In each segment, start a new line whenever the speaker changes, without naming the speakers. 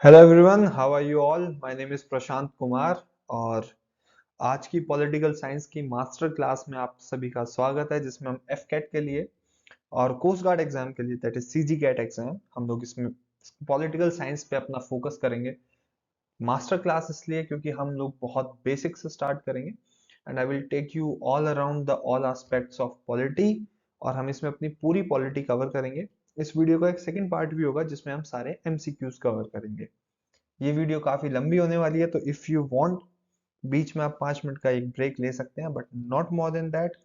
Hello everyone, how are you all? My name is Prashant Kumar और आज की पॉलिटिकल साइंस की मास्टर क्लास में आप सभी का स्वागत है, जिसमें हम एफ कैट के लिए और कोस्ट गार्ड एग्जाम के लिए, that is CG CAT exam, हम लोग इसमें पॉलिटिकल साइंस पे अपना फोकस करेंगे। मास्टर क्लास इसलिए क्योंकि हम लोग बहुत बेसिक से स्टार्ट करेंगे and I will take you all around the all aspects of polity, और हम इसमें अपनी पूरी पॉलिटी कवर करेंगे। इस वीडियो का एक सेकंड पार्ट भी होगा जिसमें हम सारे एमसीक्यूज कवर करेंगे। ये वीडियो काफी लंबी होने वाली है, तो इफ यू वांट बीच में आप 5 मिनट का एक ब्रेक ले सकते हैं, but not more than that.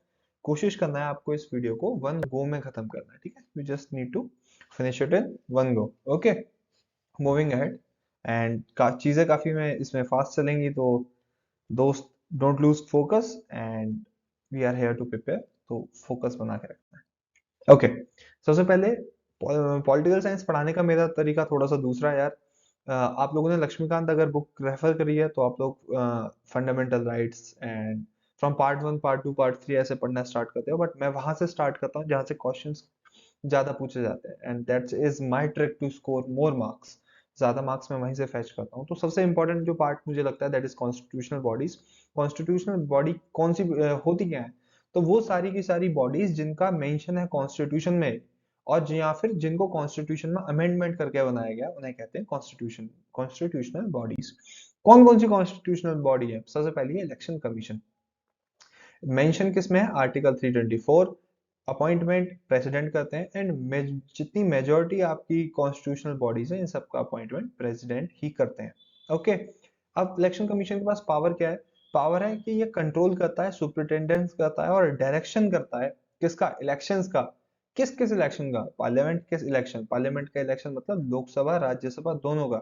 कोशिश करना है आपको इस वीडियो को वन गो में खत्म करना है, ठीक है? You just need to finish it in one go. Okay, moving ahead. And चीजें काफी में इसमें फास्ट चलेंगी, तो दोस्त, don't lose focus and we are here to prepare, तो फोकस बना के रखना है। ओके, सबसे पहले पॉलिटिकल साइंस पढ़ाने का मेरा तरीका थोड़ा सा दूसरा है यार। आप लोगों ने लक्ष्मीकांत अगर बुक रेफर करी है तो आप लोग fundamental rights and from part 1 part 2 part 3 ऐसे पढ़ना स्टार्ट करते हो, बट मैं वहां से स्टार्ट करता हूँ जहाँ से क्वेश्चंस ज्यादा पूछे जाते हैं, and that is my trick to score more marks. ज्यादा मार्क्स मैं वहीं से फेच करता हूँ। तो सबसे इंपॉर्टेंट जो पार्ट मुझे लगता है that is constitutional bodies. Constitutional body कौन सी होती क्या है? तो वो सारी की सारी बॉडीज जिनका मेंशन है कॉन्स्टिट्यूशन में, और या फिर जिनको कॉन्स्टिट्यूशन में अमेंडमेंट करके बनाया गया, उन्हें कहते हैं कॉन्स्टिट्यूशनल बॉडीज। कौन कौन सी कॉन्स्टिट्यूशनल बॉडी है? सबसे पहली है इलेक्शन कमीशन। मेंशन किसमें है? आर्टिकल 324। अपॉइंटमेंट प्रेसिडेंट करते हैं, एंड जितनी मेजोरिटी आपकी कॉन्स्टिट्यूशनल बॉडीज है इन सबका अपॉइंटमेंट प्रेसिडेंट ही करते हैं। ओके, अब इलेक्शन कमीशन के पास पावर क्या है? पावर है कि ये कंट्रोल करता है, सुपरिटेंडेंस करता है और डायरेक्शन करता है। किसका? इलेक्शंस का। किस किस इलेक्शन का? पार्लियामेंट किस इलेक्शन? पार्लियामेंट का इलेक्शन मतलब लोकसभा राज्यसभा दोनों का।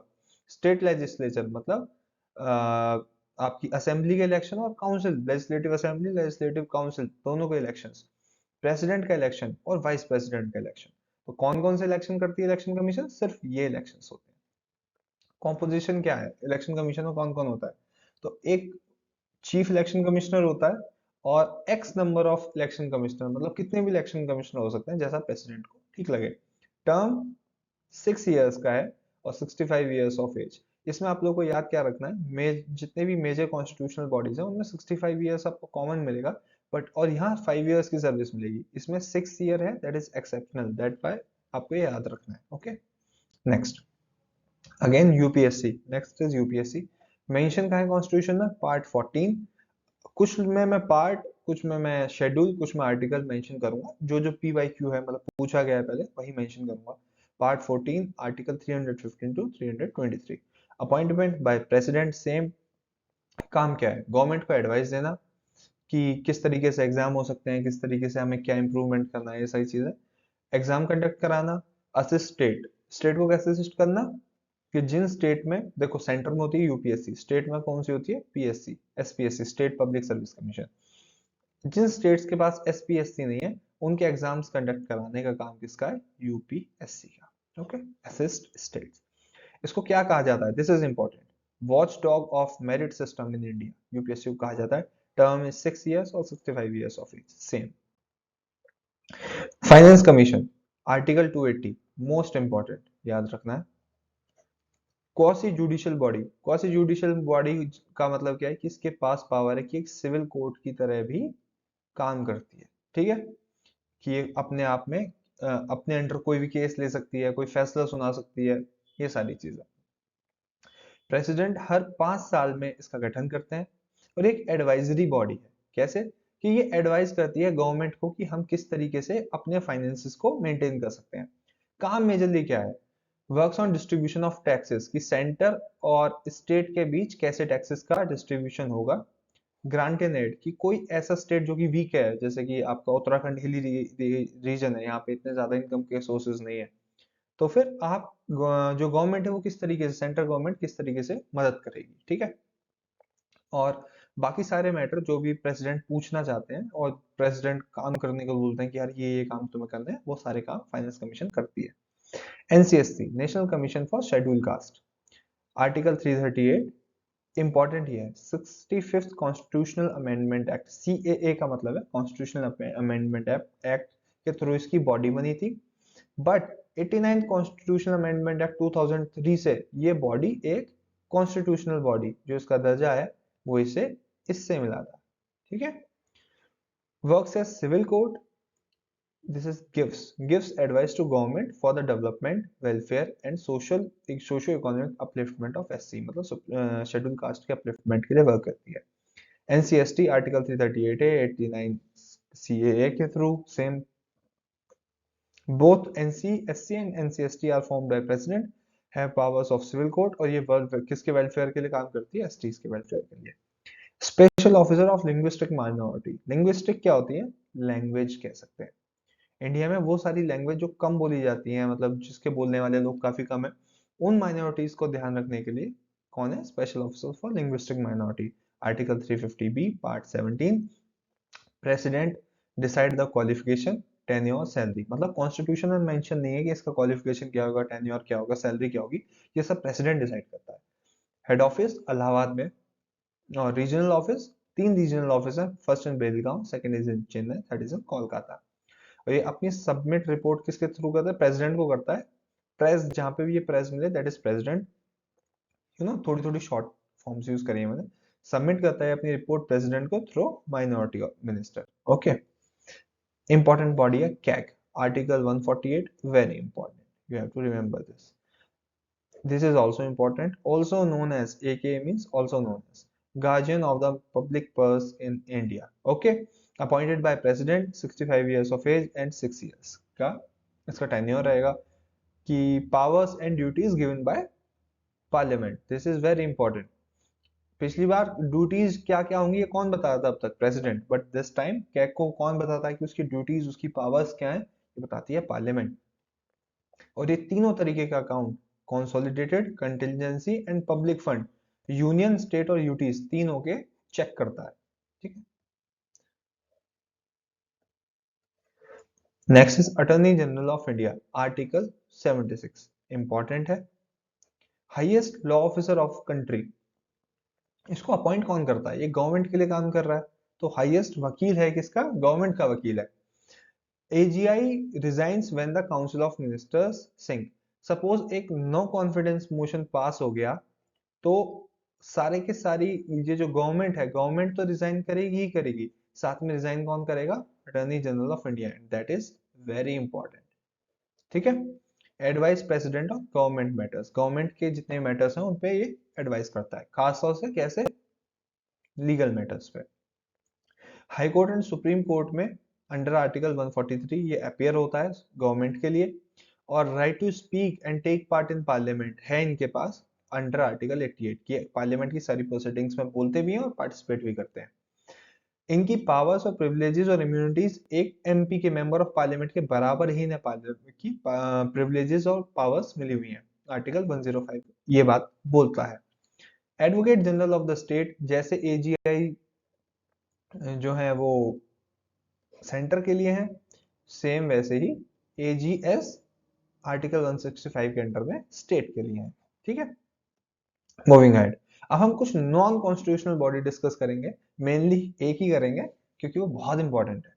स्टेट लेजिस्लेचर मतलब आपकी असेंबली के इलेक्शन और council, legislative assembly legislative council दोनों के इलेक्शंस। प्रेसिडेंट का इलेक्शन और वाइस प्रेसिडेंट का इलेक्शन। तो कौन कौन से इलेक्शन करती है इलेक्शन कमीशन? सिर्फ ये इलेक्शंस होते हैं। कॉम्पोजिशन क्या है इलेक्शन कमीशन में? कौन कौन होता है? तो एक चीफ इलेक्शन कमिश्नर होता है और x number of election commissioner, मतलब कितने भी इलेक्शन कमिश्नर हो सकते हैं, जैसा प्रेसिडेंट को ठीक लगे। टर्म 6 इयर्स का है और 65 इयर्स ऑफ एज। इसमें आप लोगों को याद क्या रखना है, जितने भी मेजर कॉन्स्टिट्यूशनल बॉडीज हैं उनमें 65 इयर्स आपको कॉमन मिलेगा, बट और यहाँ 5 इयर्स की सर्विस मिलेगी। इसमें 6 ईयर है, that is exceptional, that bye आपको ये याद रखना है। Okay, next again UPSC. Next is UPSC. Mention का है कॉन्स्टिट्यूशन में पार्ट 14। कुछ में मैं पार्ट, कुछ में मैं शेड्यूल, कुछ में आर्टिकल मेंशन करूंगा। जो जो पीवाईक्यू है, मतलब पूछा गया है पहले, वही मेंशन करूंगा। Part 14 article 315 to 323। Appointment by president same. काम क्या है? गवर्नमेंट को एडवाइस देना कि किस तरीके से एग्जाम हो सकते हैं, किस तरीके से हमें क्या इंप्रूवमेंट करना है, ये सारी चीजें। एग्जाम कंडक्ट कराना। Assist state. स्टेट को कैसे असिस्ट करना? कि जिन स्टेट में, देखो सेंटर में होती है यूपीएससी, स्टेट में कौन सी होती है? PSC, SPSC, state public service commission. जिन स्टेट्स के पास एसपीएससी नहीं है, उनके एग्जाम्स कंडक्ट कराने का काम किसका है? यूपीएससी का। Okay, assist states. इसको क्या कहा जाता है? This is important. Watch dog of merit system in India, UPSC को कहा जाता है। टर्म इज 6 इयर्स और 65 years of age, same. Finance commission, article 280, most important, याद रखना है। Quasi judicial body. Quasi judicial body का मतलब क्या है? कि इसके पास पावर है कि एक सिविल कोर्ट की तरह भी काम करती है, ठीक है? कि ये अपने आप में अपने अंडर कोई भी केस ले सकती है, कोई फैसला सुना सकती है, ये सारी चीजें। प्रेसिडेंट हर 5 साल में इसका गठन करते हैं, और एक एडवाइजरी बॉडी है। कैसे? कि ये एडवाइस करती है गवर्नमेंट को कि हम किस तरीके से अपने फाइनेंसेस को मेंटेन कर सकते हैं। काम मेजरली क्या है? Works on distribution of taxes, कि सेंटर और स्टेट के बीच कैसे टैक्सेस का डिस्ट्रीब्यूशन होगा। ग्रांट एंड एड, कि कोई ऐसा स्टेट जो कि वीक है, जैसे कि आपका उत्तराखंड हिली रीजन है, यहाँ पे इतने ज्यादा इनकम के सोर्सेज नहीं है, तो फिर आप जो गवर्नमेंट है वो किस तरीके से, सेंट्रल गवर्नमेंट किस तरीके से मदद करेगी, ठीक है? और बाकी सारे मैटर जो भी प्रेसिडेंट पूछना चाहते हैं और प्रेसिडेंट काम करने को बोलते हैं कि यार ये काम तुम्हें करना है, वो सारे काम फाइनेंस कमीशन करती है। NCSC, national commission for schedule caste. Article 338, important ये है, 65th constitutional amendment act, CAA का मतलब है कॉन्स्टिट्यूशनल अमेंडमेंट एक्ट, के थ्रू इसकी बॉडी बनी थी। बट 89 कॉन्स्टिट्यूशनल अमेंडमेंट एक्ट 2003 से ये बॉडी एक कॉन्स्टिट्यूशनल बॉडी, जो इसका दर्जा है वो इसे इससे मिला था। ठीक है। Works as civil court, this is gives advice to government for the development, welfare and socio-economic upliftment of SC, मतलब शेड्यूल कास्ट के अपलिफ्टमेंट के लिए वर्क करती है। NCST आर्टिकल 338 है, 89 CAA के through same. both NCSC and NCST are formed by president, have powers of civil court, और ये किसके वेलफेयर के लिए काम करती है? STs के वेलफेयर के लिए। Special officer of linguistic minority, linguistic क्या होती है? लैंग्वेज कह सकते हैं। इंडिया में वो सारी लैंग्वेज जो कम बोली जाती हैं, मतलब जिसके बोलने वाले लोग काफी कम है, उन माइनॉरिटीज को ध्यान रखने के लिए कौन है? Special officer for linguistic minority. Article 350B part 17, president decide the qualification, tenure, salary, मतलब कॉन्स्टिट्यूशन में मेंशन नहीं है कि इसका क्वालिफिकेशन क्या होगा, टेन्योर क्या होगा, सैलरी क्या होगी, ये सब प्रेसिडेंट डिसाइड करता है। हेड ऑफिस इलाहाबाद में, और रीजनल ऑफिस, 3 रीजनल ऑफिस है, first in Belgaum, second is in Chennai, third is in Kolkata. और ये अपनी सबमिट रिपोर्ट किसके थ्रू करता है? प्रेसिडेंट को करता है। प्रेस, जहां पे भी ये प्रेस मिले, दैट इज प्रेसिडेंट, थोड़ी थोड़ी शॉर्ट फॉर्म्स यूज करिए मैंने। सबमिट करता है अपनी रिपोर्ट प्रेसिडेंट को through minority minister. Okay. Important body है CAG, article 148, very important, you have to remember this. This is also important, also known as AKA, means also known as guardian of the public purse in India. Okay, appointed by president, 65 years of age and 6 years का इसका tenure रहेगा। कि powers and duties given by parliament, this is very important। पिछली बार duties क्या क्या होंगी ये कौन बताया था अब तक? President, but this time CAG को कौन बताता है कि उसकी ड्यूटीज, उसकी पावर्स क्या है? ये बताती है पार्लियामेंट। और ये तीनों तरीके का account, consolidated, contingency and public fund, union, state और यूटीज तीनों के चेक करता है। ठीक है। Next is attorney general of India, article 76, important है। Highest law officer of country, इसको अपॉइंट कौन करता है? ये गवर्नमेंट के लिए काम कर रहा है, तो हाईएस्ट वकील है किसका? गवर्नमेंट का वकील है। AGI resigns when the council of ministers sink, suppose एक नो कॉन्फिडेंस मोशन पास हो गया, तो सारे के सारी ये जो गवर्नमेंट है, गवर्नमेंट तो रिजाइन करेगी ही करेगी, साथ में रिजाइन कौन करेगा? Attorney general of India, that is very important. ठीक है। Advice president of government matters, government के जितने मैटर्स हैं उन पे ये एडवाइस करता है, खासतौर से कैसे? लीगल मैटर्स पे। High court and supreme court में अंडर आर्टिकल 143 ये अपियर होता है गवर्नमेंट के लिए। और right to speak and take part in parliament है इनके पास अंडर आर्टिकल 88 की, पार्लियामेंट की सारी प्रोसीडिंग्स में बोलते भी हैं और पार्टिसिपेट भी करते हैं। इनकी पावर्स और प्रिविलेजेस और इम्यूनिटीज एक एमपी के मेंबर ऑफ पार्लियामेंट के बराबर ही इन्हें पार्लियामेंट की प्रिविलेजेस और पावर्स मिली हुई हैं, आर्टिकल 105 ये बात बोलता है। Advocate general of the state, जैसे एजीआई जो है वो सेंटर के लिए है, सेम वैसे ही एजीएस आर्टिकल 165 के अंडर में स्टेट के लिए है। ठीक है। मूविंग हेड, अब हम कुछ नॉन कॉन्स्टिट्यूशनल बॉडी डिस्कस करेंगे, मेनली एक ही करेंगे क्योंकि वो बहुत इंपॉर्टेंट है।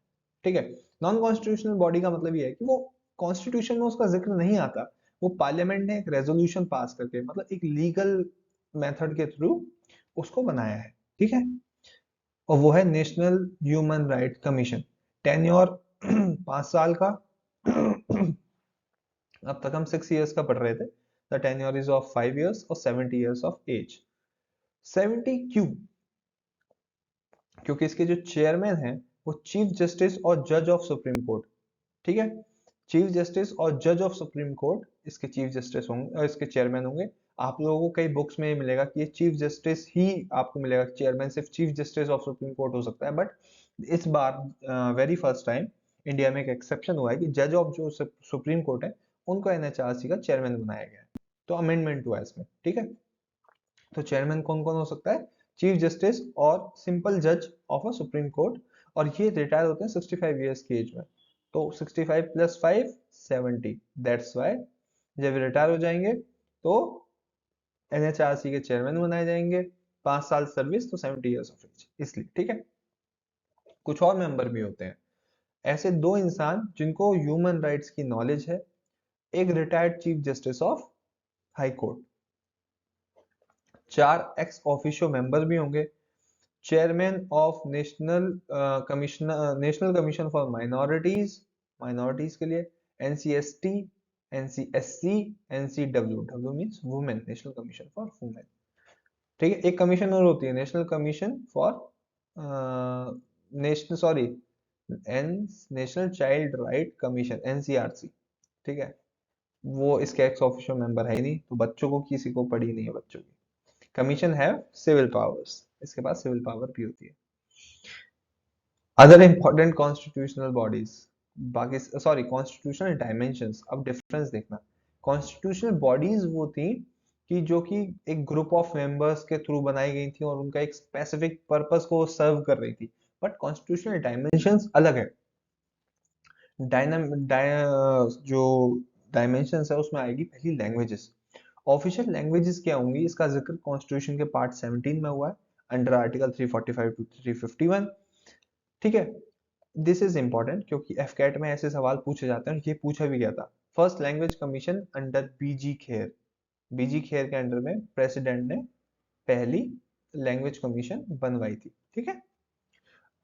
ठीक है। नॉन कॉन्स्टिट्यूशनल बॉडी का मतलब ये है कि वो कॉन्स्टिट्यूशन में उसका जिक्र नहीं आता, वो पार्लियामेंट ने एक रेजोल्यूशन पास करके, मतलब एक लीगल मेथड के थ्रू उसको बनाया है। ठीक है। और वो है national human right commission, tenure 5 साल का। अब तक हम 6 इयर्स का पढ़ रहे थे, the tenure is of 5 years और 70 इयर्स ऑफ एज। 70 क्यों? क्योंकि इसके जो चेयरमैन हैं वो चीफ जस्टिस और जज ऑफ सुप्रीम कोर्ट। ठीक है। चीफ जस्टिस और जज ऑफ सुप्रीम कोर्ट इसके चीफ जस्टिस होंगे और इसके चेयरमैन होंगे। आप लोगों को कई बुक्स में मिलेगा कि ये चीफ जस्टिस ही आपको मिलेगा, चेयरमैन सिर्फ chief justice of supreme court हो सकता है, बट इस बार वेरी फर्स्ट टाइम इंडिया में एक एक्सेप्शन हुआ है कि जज ऑफ जो सुप्रीम कोर्ट है उनको एनएचआरसी का चेयरमैन बनाया गया है, तो अमेंडमेंट हुआ है इसमें। ठीक है। तो चेयरमैन कौन कौन हो सकता है? चीफ जस्टिस और सिंपल जज ऑफ अ सुप्रीम कोर्ट, और ये रिटायर होते हैं 65 ईयर्स की एज में। तो 65 + 5 70, दैट्स व्हाई जब रिटायर हो जाएंगे तो एनएचआरसी के चेयरमैन बनाए जाएंगे। 5 साल सर्विस तो 70 ईयर्स ऑफ एज, इसलिए। ठीक है। कुछ और मेंबर भी होते हैं, ऐसे 2 इंसान जिनको ह्यूमन राइट्स की नॉलेज है, एक retired chief justice of high court, 4 ex officio member भी होंगे, chairman of national commission for minorities, minorities के लिए, NCST, NCSC, NCW, W means women, national commission for women. ठीक है, एक कमीशन और होती है, national commission for national sorry N national child right commission, NCRC. ठीक है, वो इसके एक्स ऑफिशियो मेंबर है ही नहीं, तो बच्चों को किसी को पड़ी नहीं है बच्चों की। कमीशन हैव सिविल पावर्स, इसके पास सिविल पावर भी होती है। अदर इंपॉर्टेंट कॉन्स्टिट्यूशनल बॉडीज, बाकी सॉरी कॉन्स्टिट्यूशनल डायमेंशंस, अब डिफरेंस देखना। कॉन्स्टिट्यूशनल बॉडीज वो थी कि जो कि एक ग्रुप ऑफ मेंबर्स के थ्रू बनाई गई थी और उनका एक स्पेसिफिक पर्पस को सर्व कर रही थी, बट कॉन्स्टिट्यूशनल डायमेंशंस अलग है। जो डायमेंशंस है उसमें आएगी पहली लैंग्वेजेस। ऑफिशियल लैंग्वेजेस क्या होंगी, इसका जिक्र कॉन्स्टिट्यूशन के पार्ट 17 में हुआ है, अंडर आर्टिकल 345 टू 351। ठीक है, दिस इज इंपॉर्टेंट क्योंकि एफकेट में ऐसे सवाल पूछे जाते हैं, ये पूछा भी गया था। फर्स्ट लैंग्वेज कमीशन अंडर बीजी खेर, बीजी खेर के अंडर में प्रेसिडेंट ने पहली लैंग्वेज कमीशन बनवाई थी। ठीक है,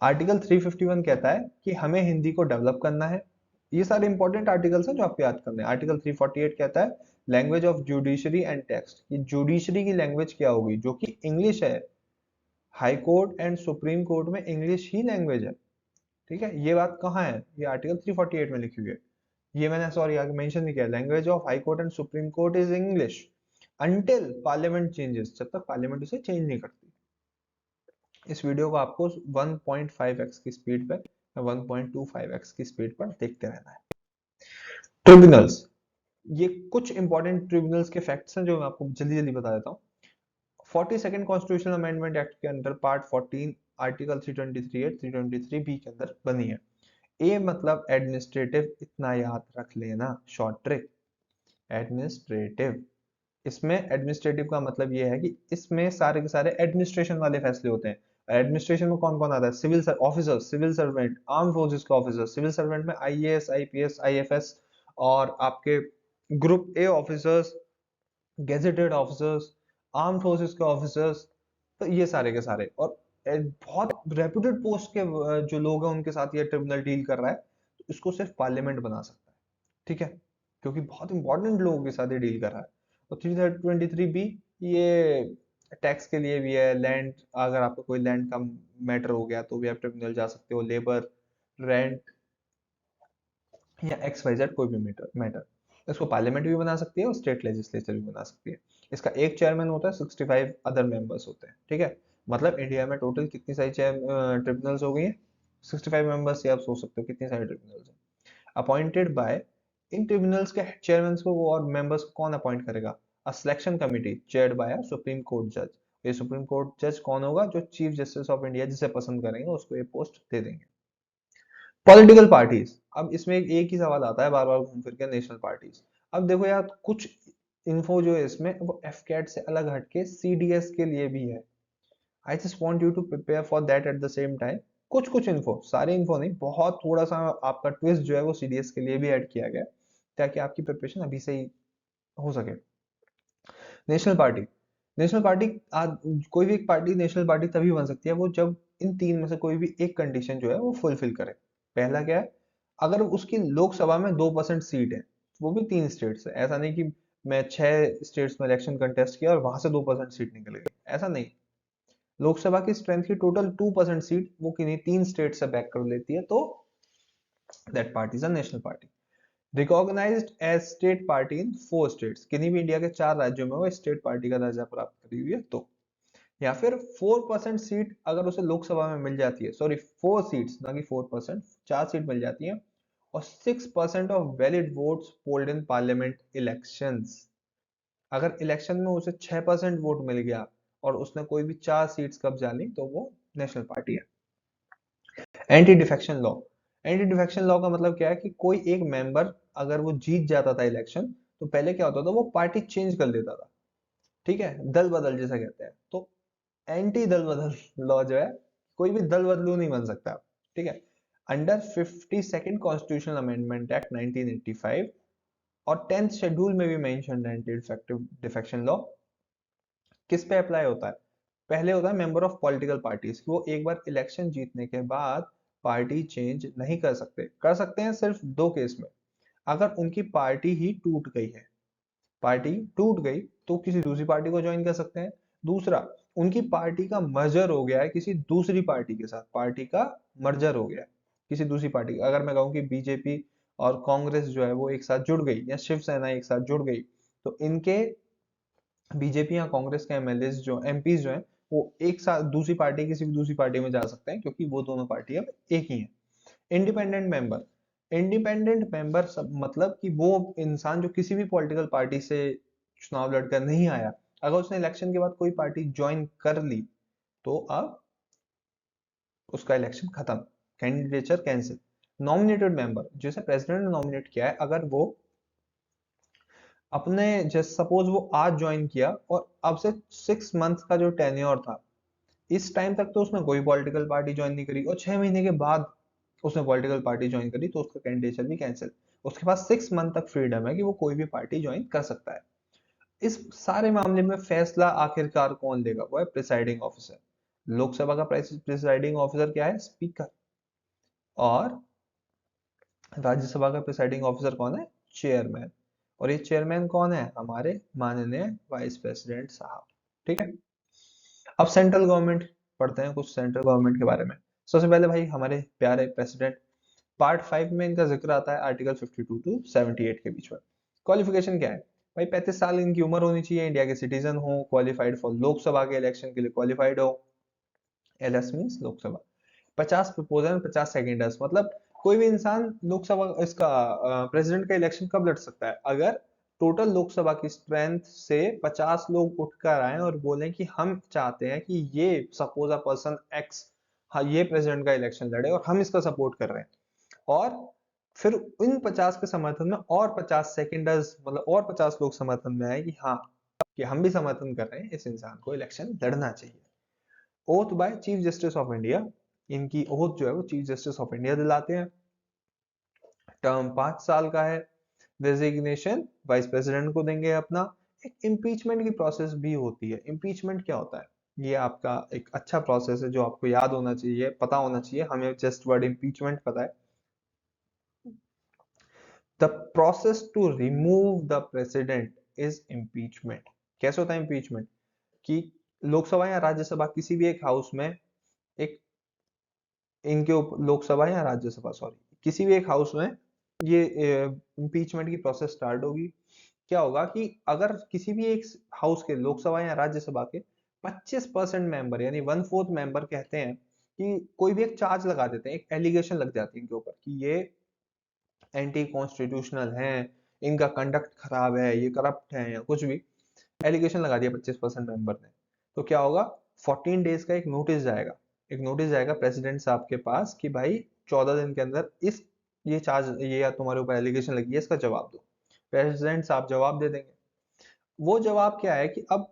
आर्टिकल 351 कहता है कि हमें हिंदी को डेवलप करना है। ये सारे इंपॉर्टेंट आर्टिकल्स हैं जो आपको याद करने हैं। आर्टिकल 348 कहता है language of judiciary and text, ये जुडिशरी की लैंग्वेज क्या होगी, जो कि इंग्लिश है। High court and supreme court में इंग्लिश ही लैंग्वेज है। ठीक है, ये बात कहाँ है, ये आर्टिकल 348 में लिखी हुई है। ये मैंने सॉरी आगे मेंशन नहीं किया, language of high court and supreme court is English until parliament changes, जब तक पार्लियामेंट उसे चेंज नहीं करती। इस वीडियो को आपको 1.5x की स्पीड पे या 1.25x की स्पीड पर देखते रहना है। ट्रिब्यूनल्स, ये कुछ इंपॉर्टेंट ट्रिब्यूनल्स के फैक्ट्स हैं जो मैं आपको जल्दी जल्दी बता देता हूँ। 42nd कॉन्स्टिट्यूशनल अमेंडमेंट एक्ट के अंडर पार्ट 14 आर्टिकल 323 ए 323 बी के अंदर बनी है। ए मतलब एडमिनिस्ट्रेटिव, इतना याद रख लेना, शॉर्ट ट्रिक, एडमिनिस्ट्रेटिव। इसमें एडमिनिस्ट्रेटिव का मतलब ये है कि इसमें सारे के सारे एडमिनिस्ट्रेशन वाले फैसले होते हैं। एडमिनिस्ट्रेशन में कौन कौन आता है, civil officer, civil servant, arm forces के ऑफिसर, सिविल सर्वेंट में आईएएस, आईपीएस, आईएफएस, और आपके group A officers, gazetted officers, arm forces के ऑफिसर्स, तो ये सारे के सारे। और बहुत रेप्यूटेड पोस्ट के जो लोग हैं उनके साथ ये ट्रिब्यूनल डील कर रहा है, तो इसको सिर्फ पार्लियामेंट बना सकता है। ठीक है, क्योंकि बहुत इंपॉर्टेंट लोगों के साथ ये डील कर रहा है। और 323 बी ये टैक्स के लिए भी है। लैंड, अगर आपका कोई लैंड का मैटर हो गया तो भी आप ट्रिब्यूनल जा सकते हो। लेबर, रेंट या एक्स वाई जेड कोई भी मैटर इसको पार्लियामेंट भी बना सकती है और स्टेट लेजिस्लेचर भी बना सकती है। इसका एक चेयरमैन होता है, 65 अदर मेंबर्स होते हैं। ठीक है, मतलब इंडिया में टोटल कितनी सारी ट्रिब्यूनल्स हो गई है, 65 मेंबर्स से आप सोच सकते हो कितनी सारी ट्रिब्यूनल्स हैं। अपॉइंटेड बाय, इन ट्रिब्यूनल्स के चेयरमैन को और मेंबर्स को कौन अपॉइंट करेगा, a selection committee chaired by a supreme court जज। ये सुप्रीम कोर्ट जज कौन होगा, जो चीफ जस्टिस ऑफ इंडिया जिसे पसंद करेंगे उसको ये पोस्ट दे देंगे। पॉलिटिकल पार्टीज, अब इसमें एक ही सवाल आता है बार बार घूम फिर के, नेशनल पार्टीज। अब देखो यार, कुछ इन्फो जो है इसमें वो एफकेट से अलग हटके सीडीएस के लिए भी है। I just want you to prepare for that at the same time. कुछ कुछ इन्फो, सारे इन्फो नहीं, बहुत थोड़ा सा आपका ट्विस्ट जो है वो सीडीएस के लिए भी ऐड किया गया ताकि आपकी प्रिपरेशन अभी से ही हो सके। नेशनल पार्टी, नेशनल पार्टी कोई भी एक पार्टी नेशनल पार्टी तभी बन सकती है वो जब इन तीन में से कोई भी एक कंडीशन जो है वो फुलफिल करे। पहला क्या है, अगर उसकी लोकसभा में 2% सीट है, वो भी 3 स्टेट्स है। ऐसा नहीं कि मैं 6 स्टेट्स में इलेक्शन कंटेस्ट किया और वहां से 2% सीट निकल गई, ऐसा नहीं। लोकसभा की स्ट्रेंथ की टोटल 2% सीट वो किन्हीं 3 स्टेट से बैक कर लेती है, तो that party is a national party. Recognised as state party in 4 states, किन्हीं भी इंडिया के 4 राज्यों में वो स्टेट पार्टी का दर्जा प्राप्त करी हुई है तो। या फिर 4% सीट अगर उसे लोकसभा में मिल जाती है, सॉरी 4 सीट्स ना कि 4%, 4 सीट मिल जाती है, और 6% of valid votes polled in parliament elections. अगर इलेक्शन में उसे 6% वोट मिल गया और उसने कोई भी 4 सीट्स कब्जा ली तो वो नेशनल पार्टी है। Anti defection law, anti defection law का मतलब क्या है कि कोई एक मेंबर अगर वो जीत जाता था इलेक्शन, तो पहले क्या होता था, वो पार्टी चेंज कर लेता था। ठीक है, दल बदल जैसा कहते हैं, तो एंटी दल बदल लॉ जो है, कोई भी दल बदलू नहीं बन सकता। ठीक है, under 52nd constitutional amendment act 1985 और 10th शेड्यूल में भी मेंशन है एंटी डिफेक्शन लॉ किस पे अप्लाई होता है। पहले होता है मेंबर ऑफ पॉलिटिकल पार्टीज, वो एक बार इलेक्शन जीतने के बाद पार्टी चेंज नहीं कर सकते, कर सकते हैं सिर्फ दो केस में। अगर उनकी पार्टी ही टूट गई है, पार्टी टूट गई तो किसी दूसरी पार्टी को ज्वाइन कर सकते हैं। दूसरा, उनकी पार्टी का मर्जर हो गया है किसी दूसरी पार्टी के साथ, पार्टी का मर्जर हो गया है किसी दूसरी पार्टी। अगर मैं कहूँ कि बीजेपी और कांग्रेस जो है वो एक साथ जुड़ गई, या शिवसेना एक साथ जुड़ गई, तो इनके बीजेपी या कांग्रेस के एमएलए जो एमपीज जो हैं वो एक साथ दूसरी पार्टी, किसी भी दूसरी पार्टी में जा सकते हैं, क्योंकि वो दोनों पार्टी अब एक ही है। इंडिपेंडेंट मेंबर, इंडिपेंडेंट मेंबर सब मतलब कि वो इंसान जो किसी भी पॉलिटिकल पार्टी से चुनाव लड़कर नहीं आया, अगर उसने इलेक्शन के बाद कोई पार्टी ज्वाइन कर ली तो अब उसका इलेक्शन खत्म, कैंडिडेचर कैंसिल। नॉमिनेटेड मेंबर, जिसे प्रेसिडेंट ने नॉमिनेट किया है, अगर वो अपने जैसे सपोज वो आज ज्वाइन किया और अब से 6 मंथ का जो टेन्योर था, इस टाइम तक तो उसने कोई पॉलिटिकल पार्टी ज्वाइन नहीं करी, और 6 महीने के बाद उसने पॉलिटिकल पार्टी ज्वाइन करी, तो उसका कैंडिडेचर भी कैंसिल। उसके पास 6 मंथ तक फ्रीडम है कि वो कोई भी पार्टी ज्वाइन कर सकता है। इस सारे मामले में फैसला आखिरकार कौन लेगा, वो है प्रिसाइडिंग ऑफिसर। लोकसभा का प्रिसाइडिंग ऑफिसर क्या है, स्पीकर। और राज्यसभा का प्रिसाइडिंग ऑफिसर कौन है, चेयरमैन। और ये चेयरमैन कौन है, हमारे माननीय वाइस प्रेसिडेंट साहब। ठीक है, अब सेंट्रल गवर्नमेंट पढ़ते हैं, कुछ सेंट्रल गवर्नमेंट के बारे में। सबसे पहले भाई हमारे प्यारे प्रेसिडेंट, पार्ट 5 में इनका जिक्र आता है आर्टिकल 52 टू 78 के बीच में। क्वालिफिकेशन क्या है भाई, 35 साल इनकी उम्र होनी चाहिए, इंडिया के सिटीजन हो, क्वालिफाइड फॉर लोकसभा के इलेक्शन के लिए क्वालिफाइड हो, LS means Lok Sabha. 50 proposal, 50 seconders, मतलब कोई भी इंसान लोकसभा इसका प्रेसिडेंट का इलेक्शन कब लड़ सकता है, अगर टोटल लोकसभा की स्ट्रेंथ से 50 लोग उठकर आए और बोले कि हम चाहते हैं कि ये सपोज अ पर्सन एक्स, हाँ ये प्रेसिडेंट का इलेक्शन लड़े और हम इसका सपोर्ट कर रहे हैं, और फिर इन 50 के समर्थन में और 50 सेकेंडर्स, मतलब और 50 लोग समर्थन में आए कि हाँ कि हम भी समर्थन कर रहे हैं, इस इंसान को इलेक्शन लड़ना चाहिए। Oath bye chief justice of India, इनकी ओथ जो है वो चीफ जस्टिस ऑफ इंडिया दिलाते हैं। टर्म 5 साल का है। रेजिग्नेशन वाइस प्रेसिडेंट को देंगे अपना। एक इम्पीचमेंट की प्रोसेस भी होती है। इम्पीचमेंट क्या होता है, ये आपका एक अच्छा प्रोसेस है जो आपको याद होना चाहिए, पता होना चाहिए। हमें जस्ट वर्ड इम्पीचमेंट पता है। The process to remove the president is impeachment. कैसे होता है इम्पीचमेंट, कि लोकसभा या राज्यसभा किसी भी एक हाउस में एक इनके लोकसभा या राज्यसभा सॉरी किसी भी एक हाउस में ये इम्पीचमेंट की प्रोसेस स्टार्ट होगी। क्या होगा कि अगर किसी भी एक हाउस के, लोकसभा या राज्यसभा के 25% मेंबर यानी 1/4 मेंबर कहते हैं कि कोई भी एक चार्ज लगा देते हैं, एक एलिगेशन लग जाती है इनके ऊपर कि ये एंटी कॉन्स्टिट्यूशनल हैं, इनका कंडक्ट खराब है, ये करप्ट है, या कुछ भी एलिगेशन लगा दिया 25% मेंबर ने, तो क्या होगा, 14 डेज का एक नोटिस जाएगा। एक नोटिस जाएगा प्रेसिडेंट साहब के पास कि भाई 14 दिन के अंदर इस ये चार्ज, ये या तुम्हारे ऊपर एलिगेशन लगी है, इसका जवाब दो। प्रेसिडेंट साहब जवाब दे देंगे। वो जवाब क्या है कि अब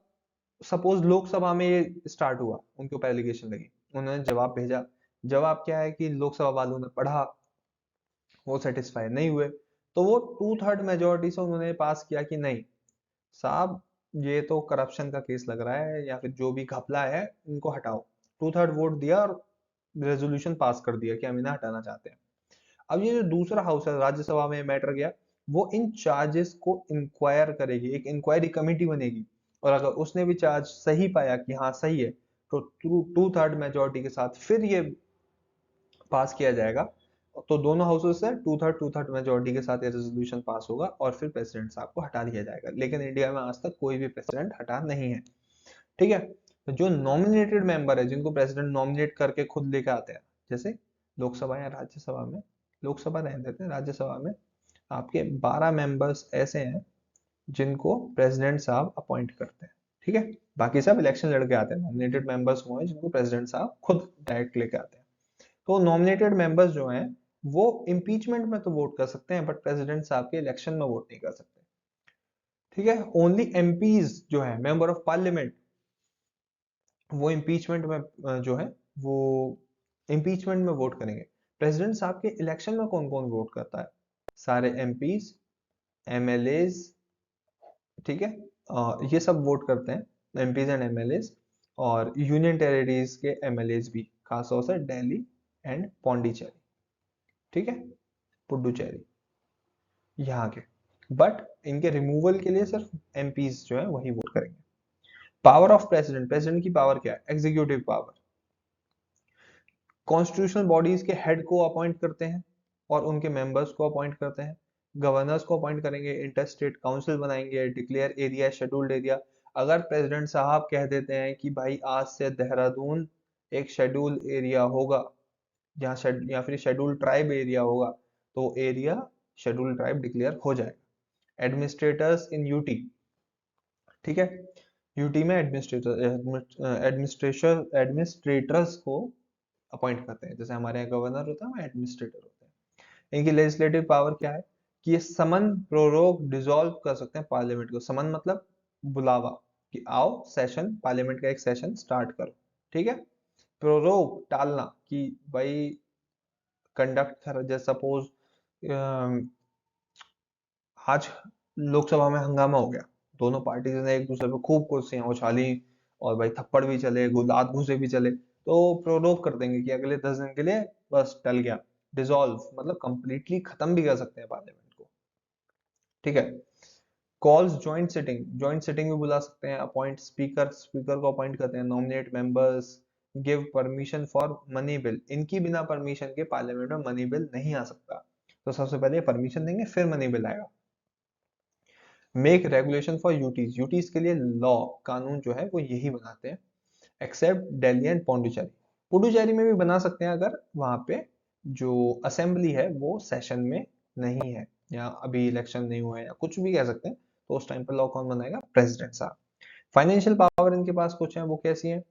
सपोज लोकसभा में ये स्टार्ट हुआ, उनके ऊपर एलिगेशन लगी, उन्होंने जवाब भेजा। जवाब क्या है कि लोकसभा वालों ने पढ़ा, वो सेटिस्फाई नहीं हुए, तो वो 2/3 मेजोरिटी से उन्होंने पास किया कि नहीं साहब, ये तो करप्शन का केस लग रहा है, या फिर जो भी घपला है इनको हटाओ। 2/3 वोट दिया और रेजोल्यूशन पास कर दिया कि हम इन्हें हटाना चाहते हैं। अब ये जो दूसरा हाउस है, राज्यसभा में मैटर गया, वो इन चार्जेस को इंक्वायर करेगी, एक इंक्वायरी कमेटी बनेगी, और अगर उसने भी चार्ज सही पाया कि हाँ सही है, तो 2/3 मेजोरिटी के साथ फिर ये पास किया जाएगा। तो दोनों हाउसेस से 2/3 मेजोरिटी के साथ ये रेजोल्यूशन पास होगा और फिर प्रेसिडेंट साहब को हटा दिया जाएगा। लेकिन इंडिया में आज तक कोई भी प्रेसिडेंट हटा नहीं है। ठीक है, तो जो नॉमिनेटेड मेंबर है, जिनको प्रेसिडेंट नॉमिनेट करके खुद लेकर आते हैं, जैसे लोकसभा या राज्यसभा में, लोकसभा रहने देते हैं, राज्यसभा में आपके 12 मेंबर्स ऐसे हैं जिनको प्रेसिडेंट साहब अपॉइंट करते हैं। ठीक है, बाकी सब इलेक्शन लड़के आते हैं। नॉमिनेटेड मेंबर्स वो हैं जिनको प्रेसिडेंट साहब खुद डायरेक्ट लेके आते हैं। तो नॉमिनेटेड मेंबर्स जो हैं वो इम्पीचमेंट में तो वोट कर सकते हैं, बट प्रेसिडेंट साहब के इलेक्शन में वोट नहीं कर सकते। ठीक है, ओनली एमपीज जो है, मेंबर ऑफ पार्लियामेंट, वो इम्पीचमेंट में जो है वो इम्पीचमेंट में वोट करेंगे। प्रेसिडेंट साहब के इलेक्शन में कौन कौन वोट करता है, सारे एमपीज MLAs, ठीक है, ये सब वोट करते हैं, MPs एंड MLAs, और यूनियन टेरिटरीज के MLAs भी, खासतौर से दिल्ली एंड पौंडीचेरी, ठीक है, पुडुचेरी, यहाँ के। बट इनके रिमूवल के लिए सिर्फ MPs जो है वही वोट करेंगे। पावर ऑफ प्रेसिडेंट, प्रेसिडेंट की पावर क्या है? Executive power. कॉन्स्टिट्यूशनल बॉडीज के हेड को अपॉइंट करते हैं और उनके मेंबर्स को अपॉइंट करते हैं। गवर्नर्स को अपॉइंट करेंगे, इंटर स्टेट काउंसिल बनाएंगे, डिक्लेयर एरिया, शेड्यूल्ड एरिया। अगर प्रेसिडेंट साहब कह देते हैं कि भाई आज से देहरादून एक शेड्यूल एरिया होगा, या फिर शेड्यूल ट्राइब एरिया होगा, तो एरिया शेड्यूल ट्राइब डिक्लेयर हो जाएगा। एडमिनिस्ट्रेटर्स इन यूटी, ठीक है, यूटी में एडमिनिस्ट्रेटर्स को अपॉइंट करते हैं, जैसे हमारे यहाँ गवर्नर होता है, वहाँ एडमिनिस्ट्रेटर होते हैं। इनकी लेजिस्लेटिव पावर क्या है? कि ये समन, प्रोरोग, डिसॉल्व कर सकते हैं पार्लियामेंट को। समन मतलब बुलावा, कि आओ सेशन, पार्लियामेंट का एक सेशन स्टार्ट करो, ठीक है। प्रोरोग, टालना, कि भाई कंडक्ट कर, जैसे सपोज आज लोकसभा में हंगामा हो गया, दोनों पार्टीज ने एक दूसरे पे खूब कुर्सियां उछाली और भाई थप्पड़ भी चले, लात घूंसे भी चले, तो प्रोरोग कर देंगे कि अगले 10 दिन के लिए बस टल गया। डिसॉल्व मतलब कंप्लीटली खत्म भी कर सकते हैं पार्लियामेंट को, ठीक है। Calls joint sitting, joint sitting भी बुला सकते हैं। अपॉइंट स्पीकर, स्पीकर को अपॉइंट करते हैं। Nominate members, give permission for money bill, इनकी बिना परमिशन के पार्लियामेंट में मनी बिल नहीं आ सकता, तो सबसे पहले परमिशन देंगे फिर मनी बिल आएगा। Make regulation for UTs, UTs के लिए लॉ, कानून जो है वो यही बनाते हैं, एक्सेप्ट दिल्ली एंड पौंडीचेरी। पुडुचेरी में भी बना सकते हैं अगर वहां पे जो असेंबली है वो सेशन में नहीं है, या अभी इलेक्शन नहीं हुआ है, या कुछ भी कह सकते हैं, तो उस टाइम पर लॉ कौन बनाएगा? प्रेसिडेंट साहब। फाइनेंशियल पावर इनके पास कुछ है, वो कैसी है?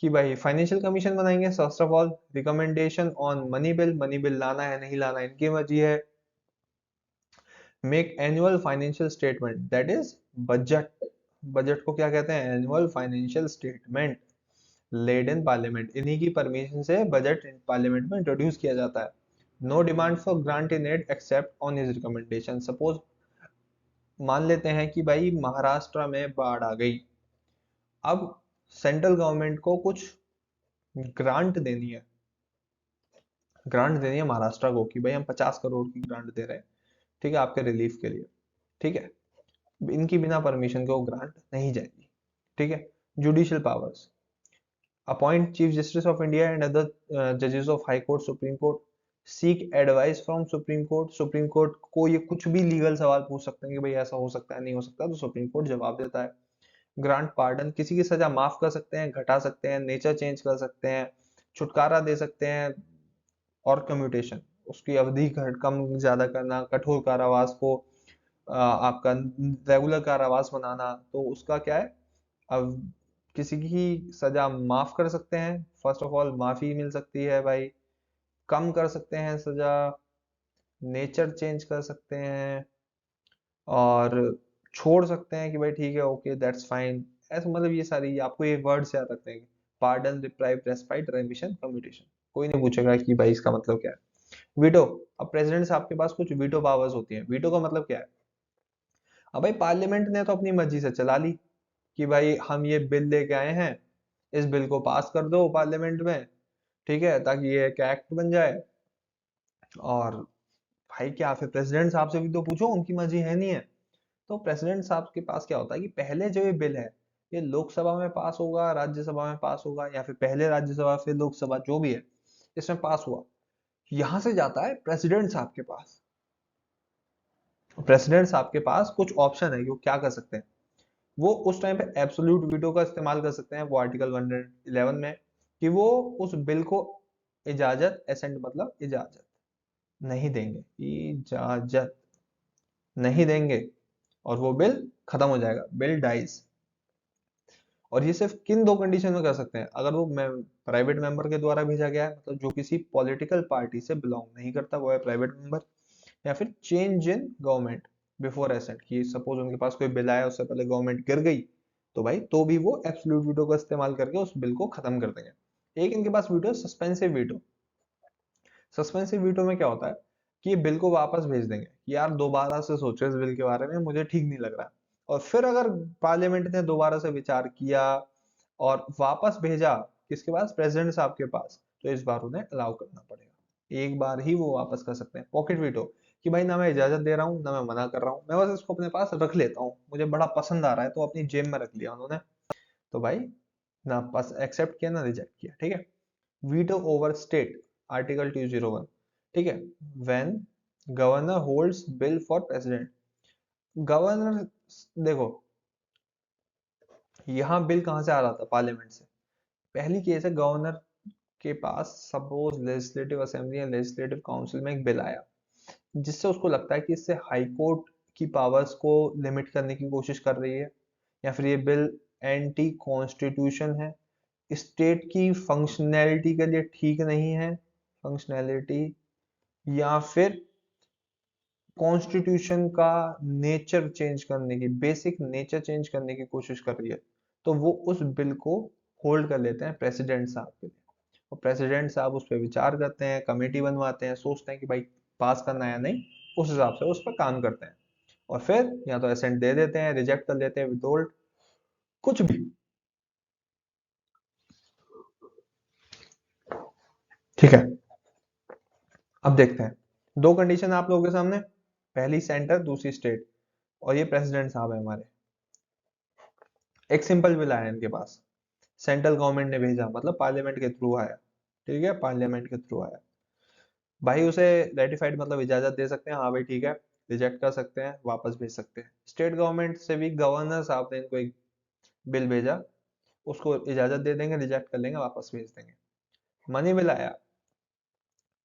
कि भाई फाइनेंशियल कमीशन बनाएंगे, first of all recommendation on money bill, money bill लाना है नहीं लाना इनकी मर्जी है। Make annual financial statement, that is budget, budget को क्या कहते हैं? Annual financial statement, laid in parliament, इन्हीं की परमिशन से बजट पार्लियामेंट में इंट्रोड्यूस किया जाता है। No demand for grant in aid except on his recommendation. Suppose मान लेते हैं कि भाई महाराष्ट्र में बाढ़ आ गई, अब सेंट्रल गवर्नमेंट को कुछ ग्रांट देनी है, ग्रांट देनी है महाराष्ट्र को, कि भाई हम 50 करोड़ की ग्रांट दे रहे हैं, ठीक है, आपके रिलीफ के लिए, ठीक है। इनकी बिना परमिशन के वो ग्रांट नहीं जाएगी, ठीक है। Judicial powers, appoint chief justice of India and other जजेस of high court, supreme court, seek advice from supreme court, supreme court को ये कुछ भी लीगल सवाल पूछ सकते हैं कि भाई ऐसा हो सकता है नहीं हो सकता, तो सुप्रीम कोर्ट जवाब देता है। ग्रांट पार्डन, किसी की सजा माफ कर सकते हैं, घटा सकते हैं, नेचर चेंज कर सकते हैं, छुटकारा दे सकते हैं, और कम्यूटेशन, उसकी अवधि कम ज्यादा करना, कठोर कारावास को आपका रेगुलर कारावास बनाना, तो उसका क्या है? अब किसी की सजा माफ कर सकते हैं, फर्स्ट ऑफ ऑल माफी मिल सकती है भाई, कम कर सकते हैं सजा, नेचर चेंज कर सकते हैं, और छोड़ सकते हैं कि भाई ठीक है, ओके दैट्स फाइन, ऐसा मतलब ये सारी आपको ये वर्ड्स याद रखते हैं। पार्डन, रिप्राइव, रेस्पाइट, रेमिशन, कम्यूटेशन, कोई नहीं पूछेगा कि भाई इसका मतलब क्या है। वीटो, अब प्रेसिडेंट साहब के पास कुछ वीटो पावर्स होती हैं। वीटो का मतलब क्या है? अब भाई पार्लियामेंट ने तो अपनी मर्जी से चला ली कि भाई हम ये बिल लेके आए हैं, इस बिल को पास कर दो पार्लियामेंट में, ठीक है, ताकि ये एक एक्ट बन जाए। और भाई क्या, फिर प्रेसिडेंट साहब से भी तो पूछो, उनकी मर्जी है नहीं है। तो प्रेसिडेंट साहब के पास क्या होता है कि पहले जो ये बिल है, ये लोकसभा में पास होगा, राज्यसभा में पास होगा, या फिर पहले राज्यसभा फिर लोकसभा, जो भी है इसमें पास हुआ, यहां से जाता है प्रेसिडेंट साहब के पास। प्रेसिडेंट साहब के पास कुछ ऑप्शन है कि वो क्या कर सकते हैं। वो उस टाइम पे एब्सोल्यूट वीटो का इस्तेमाल कर सकते हैं, वो आर्टिकल 111 में, कि वो उस बिल को इजाजत, एसेंट मतलब इजाजत नहीं देंगे, इजाजत नहीं देंगे, और वो बिल खत्म हो जाएगा, बिल डाइज। और ये सिर्फ किन दो कंडीशन में कर सकते हैं? अगर वो प्राइवेट मेंबर के द्वारा भेजा गया है, मतलब जो किसी पॉलिटिकल पार्टी से बिलोंग नहीं करता, वो है प्राइवेट मेंबर, या फिर change in government before assent, कि सपोज उनके पास कोई बिल आया, उससे पहले गवर्नमेंट गिर गई, तो भाई तो भी वो एब्सोल्यूट वीटो का इस्तेमाल करके उस बिल को खत्म कर देंगे। एक इनके पास वीटो है सस्पेंसिव वीटो। सस्पेंसिव वीटो में क्या होता है कि ये बिल को वापस भेज देंगे कि यार दोबारा से सोचो इस बिल के बारे में, मुझे ठीक नहीं लग रहा। और फिर अगर पार्लियामेंट ने दोबारा से विचार किया और वापस भेजा किसके पास, प्रेसिडेंट साहब के पास, तो इस बार उन्हें अलाउ करना पड़ेगा। एक बार ही वो वापस कर सकते हैं, पॉकेट वीटो, कि भाई ना मैं इजाजत दे रहा हूँ ना मैं मना कर रहा हूँ, मैं बस इसको अपने पास रख लेता हूँ, मुझे बड़ा पसंद आ रहा है तो अपनी जेब में रख लिया उन्होंने। तो भाई ना पास एक्सेप्ट किया ना रिजेक्ट किया, ठीक है। वीटो ओवर स्टेट, आर्टिकल 201, ठीक है। When governor holds bill for president, governor, देखो यहाँ बिल कहाँ से आ रहा था, पार्लियामेंट से। पहली केस है, गवर्नर के पास सपोज लेजिस्लेटिव असेंबली या लेजिस्लेटिव काउंसिल में एक बिल आया जिससे उसको लगता है कि इससे हाई कोर्ट की पावर्स को लिमिट करने की कोशिश कर रही है, या फिर ये बिल एंटी कॉन्स्टिट्यूशन है, स्टेट की फंक्शनैलिटी के लिए ठीक नहीं है, फंक्शनैलिटी, या फिर कॉन्स्टिट्यूशन का नेचर चेंज करने की, बेसिक नेचर चेंज करने की कोशिश कर रही है, तो वो उस बिल को होल्ड कर लेते हैं प्रेसिडेंट साहब के लिए। और प्रेसिडेंट साहब उस पर विचार करते हैं, कमेटी बनवाते हैं, सोचते हैं कि भाई पास करना है या नहीं, उस हिसाब से उस पर काम करते हैं। और फिर या तो असेंट दे देते हैं, रिजेक्ट कर लेते हैं, विथहोल्ड, कुछ भी, ठीक है। अब देखते हैं, दो कंडीशन आप लोगों के सामने, पहली सेंटर, दूसरी स्टेट, और ये प्रेसिडेंट साहब है हमारे। एक सिंपल बिल आया इनके पास, सेंट्रल गवर्नमेंट ने भेजा, मतलब पार्लियामेंट के थ्रू आया, ठीक है, पार्लियामेंट के थ्रू आया। भाई उसे रेटिफाइड मतलब इजाजत दे सकते हैं, हाँ भाई ठीक है, रिजेक्ट कर सकते हैं, वापस भेज सकते हैं। स्टेट गवर्नमेंट से भी गवर्नर साहब ने इनको एक बिल भेजा, उसको इजाजत दे देंगे, रिजेक्ट कर लेंगे, वापस भेज देंगे। मनी बिल आया,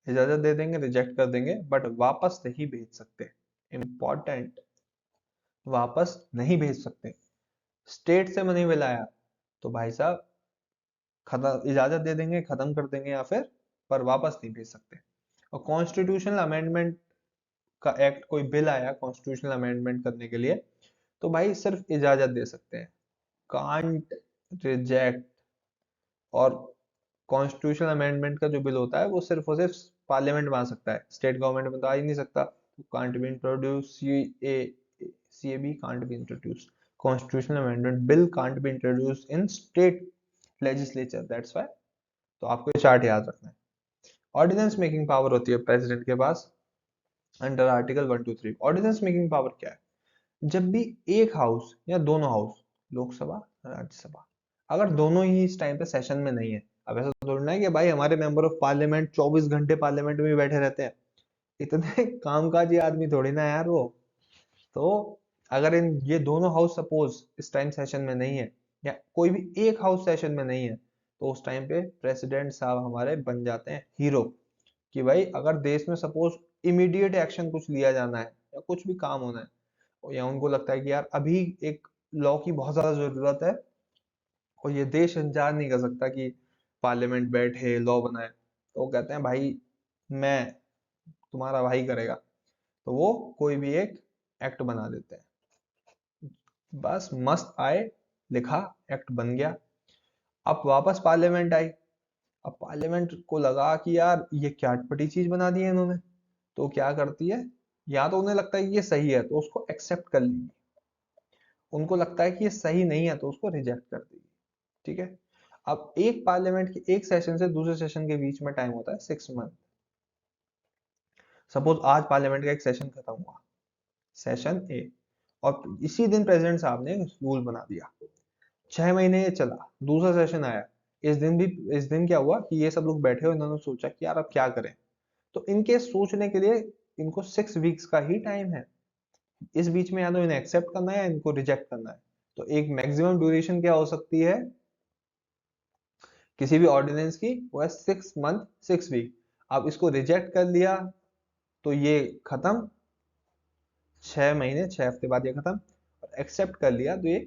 इजाजत दे देंगे, रिजेक्ट कर देंगे, बट वापस नहीं भेज सकते, इंपॉर्टेंट, वापस नहीं भेज सकते। स्टेट से मनी बिल आया तो भाई साहब खत्म, इजाजत दे देंगे, खत्म कर देंगे, या फिर पर वापस नहीं भेज सकते। और कॉन्स्टिट्यूशनल अमेंडमेंट का एक्ट, कोई बिल आया कॉन्स्टिट्यूशनल अमेंडमेंट करने के लिए, तो भाई सिर्फ इजाजत दे सकते हैं, कांट रिजेक्ट। और कॉन्स्टिट्यूशनल अमेंडमेंट का जो बिल होता है वो सिर्फ और सिर्फ पार्लियामेंट में आ सकता है, स्टेट गवर्नमेंट में तो आ ही नहीं सकता, can't be introduce, CAB can't be introduce, constitutional amendment bill can't be introduce in state legislature, that's why. तो आपको ये चार्ट याद रखना है। ऑर्डिनेंस मेकिंग पावर होती है प्रेसिडेंट के पास under article 123। Ordinance making power क्या है, जब भी एक हाउस या दोनों हाउस, लोकसभा, राज्यसभा, अगर दोनों ही इस टाइम पे सेशन में नहीं है, अब ऐसा थोड़ा है कि भाई हमारे मेंबर ऑफ पार्लियामेंट 24 घंटे पार्लियामेंट में बैठे रहते हैं, इतने कामकाजी आदमी थोड़ी ना यार वो। तो अगर इन ये दोनों हाउस सपोज इस टाइम सेशन में नहीं है, या कोई भी एक हाउस सेशन में नहीं है, तो उस टाइम पे प्रेसिडेंट साहब हमारे बन जाते हैं हीरो। कि भाई अगर देश में सपोज इमीडिएट एक्शन कुछ लिया जाना है या कुछ भी काम होना है, या उनको लगता है कि यार अभी एक लॉ की बहुत ज्यादा जरूरत है और ये देश इंतजार नहीं कर सकता कि पार्लियामेंट बैठे लॉ बनाए, तो वो कहते हैं भाई मैं, तुम्हारा भाई करेगा, तो वो कोई भी एक एक्ट बना देते हैं, बस मस्त आए, लिखा, एक्ट बन गया। अब वापस पार्लियामेंट आई, अब पार्लियामेंट को लगा कि यार ये क्या अटपटी चीज बना दी है इन्होंने, तो क्या करती है, या तो उन्हें लगता है कि ये सही है तो उसको एक्सेप्ट कर लेंगी, उनको लगता है कि ये सही नहीं है तो उसको रिजेक्ट कर देगी, ठीक है। अब एक पार्लियामेंट के एक सेशन से दूसरे सेशन के बीच में टाइम होता है 6 मंथ। सपोज आज पार्लियामेंट का एक सेशन खत्म हुआ, सेशन ए, और इसी दिन प्रेसिडेंट साहब ने रूल बना दिया, 6 महीने ये चला, दूसरा सेशन आया, इस दिन क्या हुआ कि ये सब लोग बैठे हो, इन्होंने सोचा कि यार अब क्या करें, तो इनके सोचने के लिए इनको 6 वीक्स का ही टाइम है, इस बीच में या तो इन्हें एक्सेप्ट करना है या इनको रिजेक्ट करना है। तो एक मैक्सिमम ड्यूरेशन क्या हो सकती है किसी भी ऑर्डिनेंस की, वो है 6 मंथ 6 वीक। अब इसको रिजेक्ट कर लिया तो ये खत्म, 6 महीने 6 हफ्ते बाद ये खत्म, और एक्सेप्ट कर लिया तो ये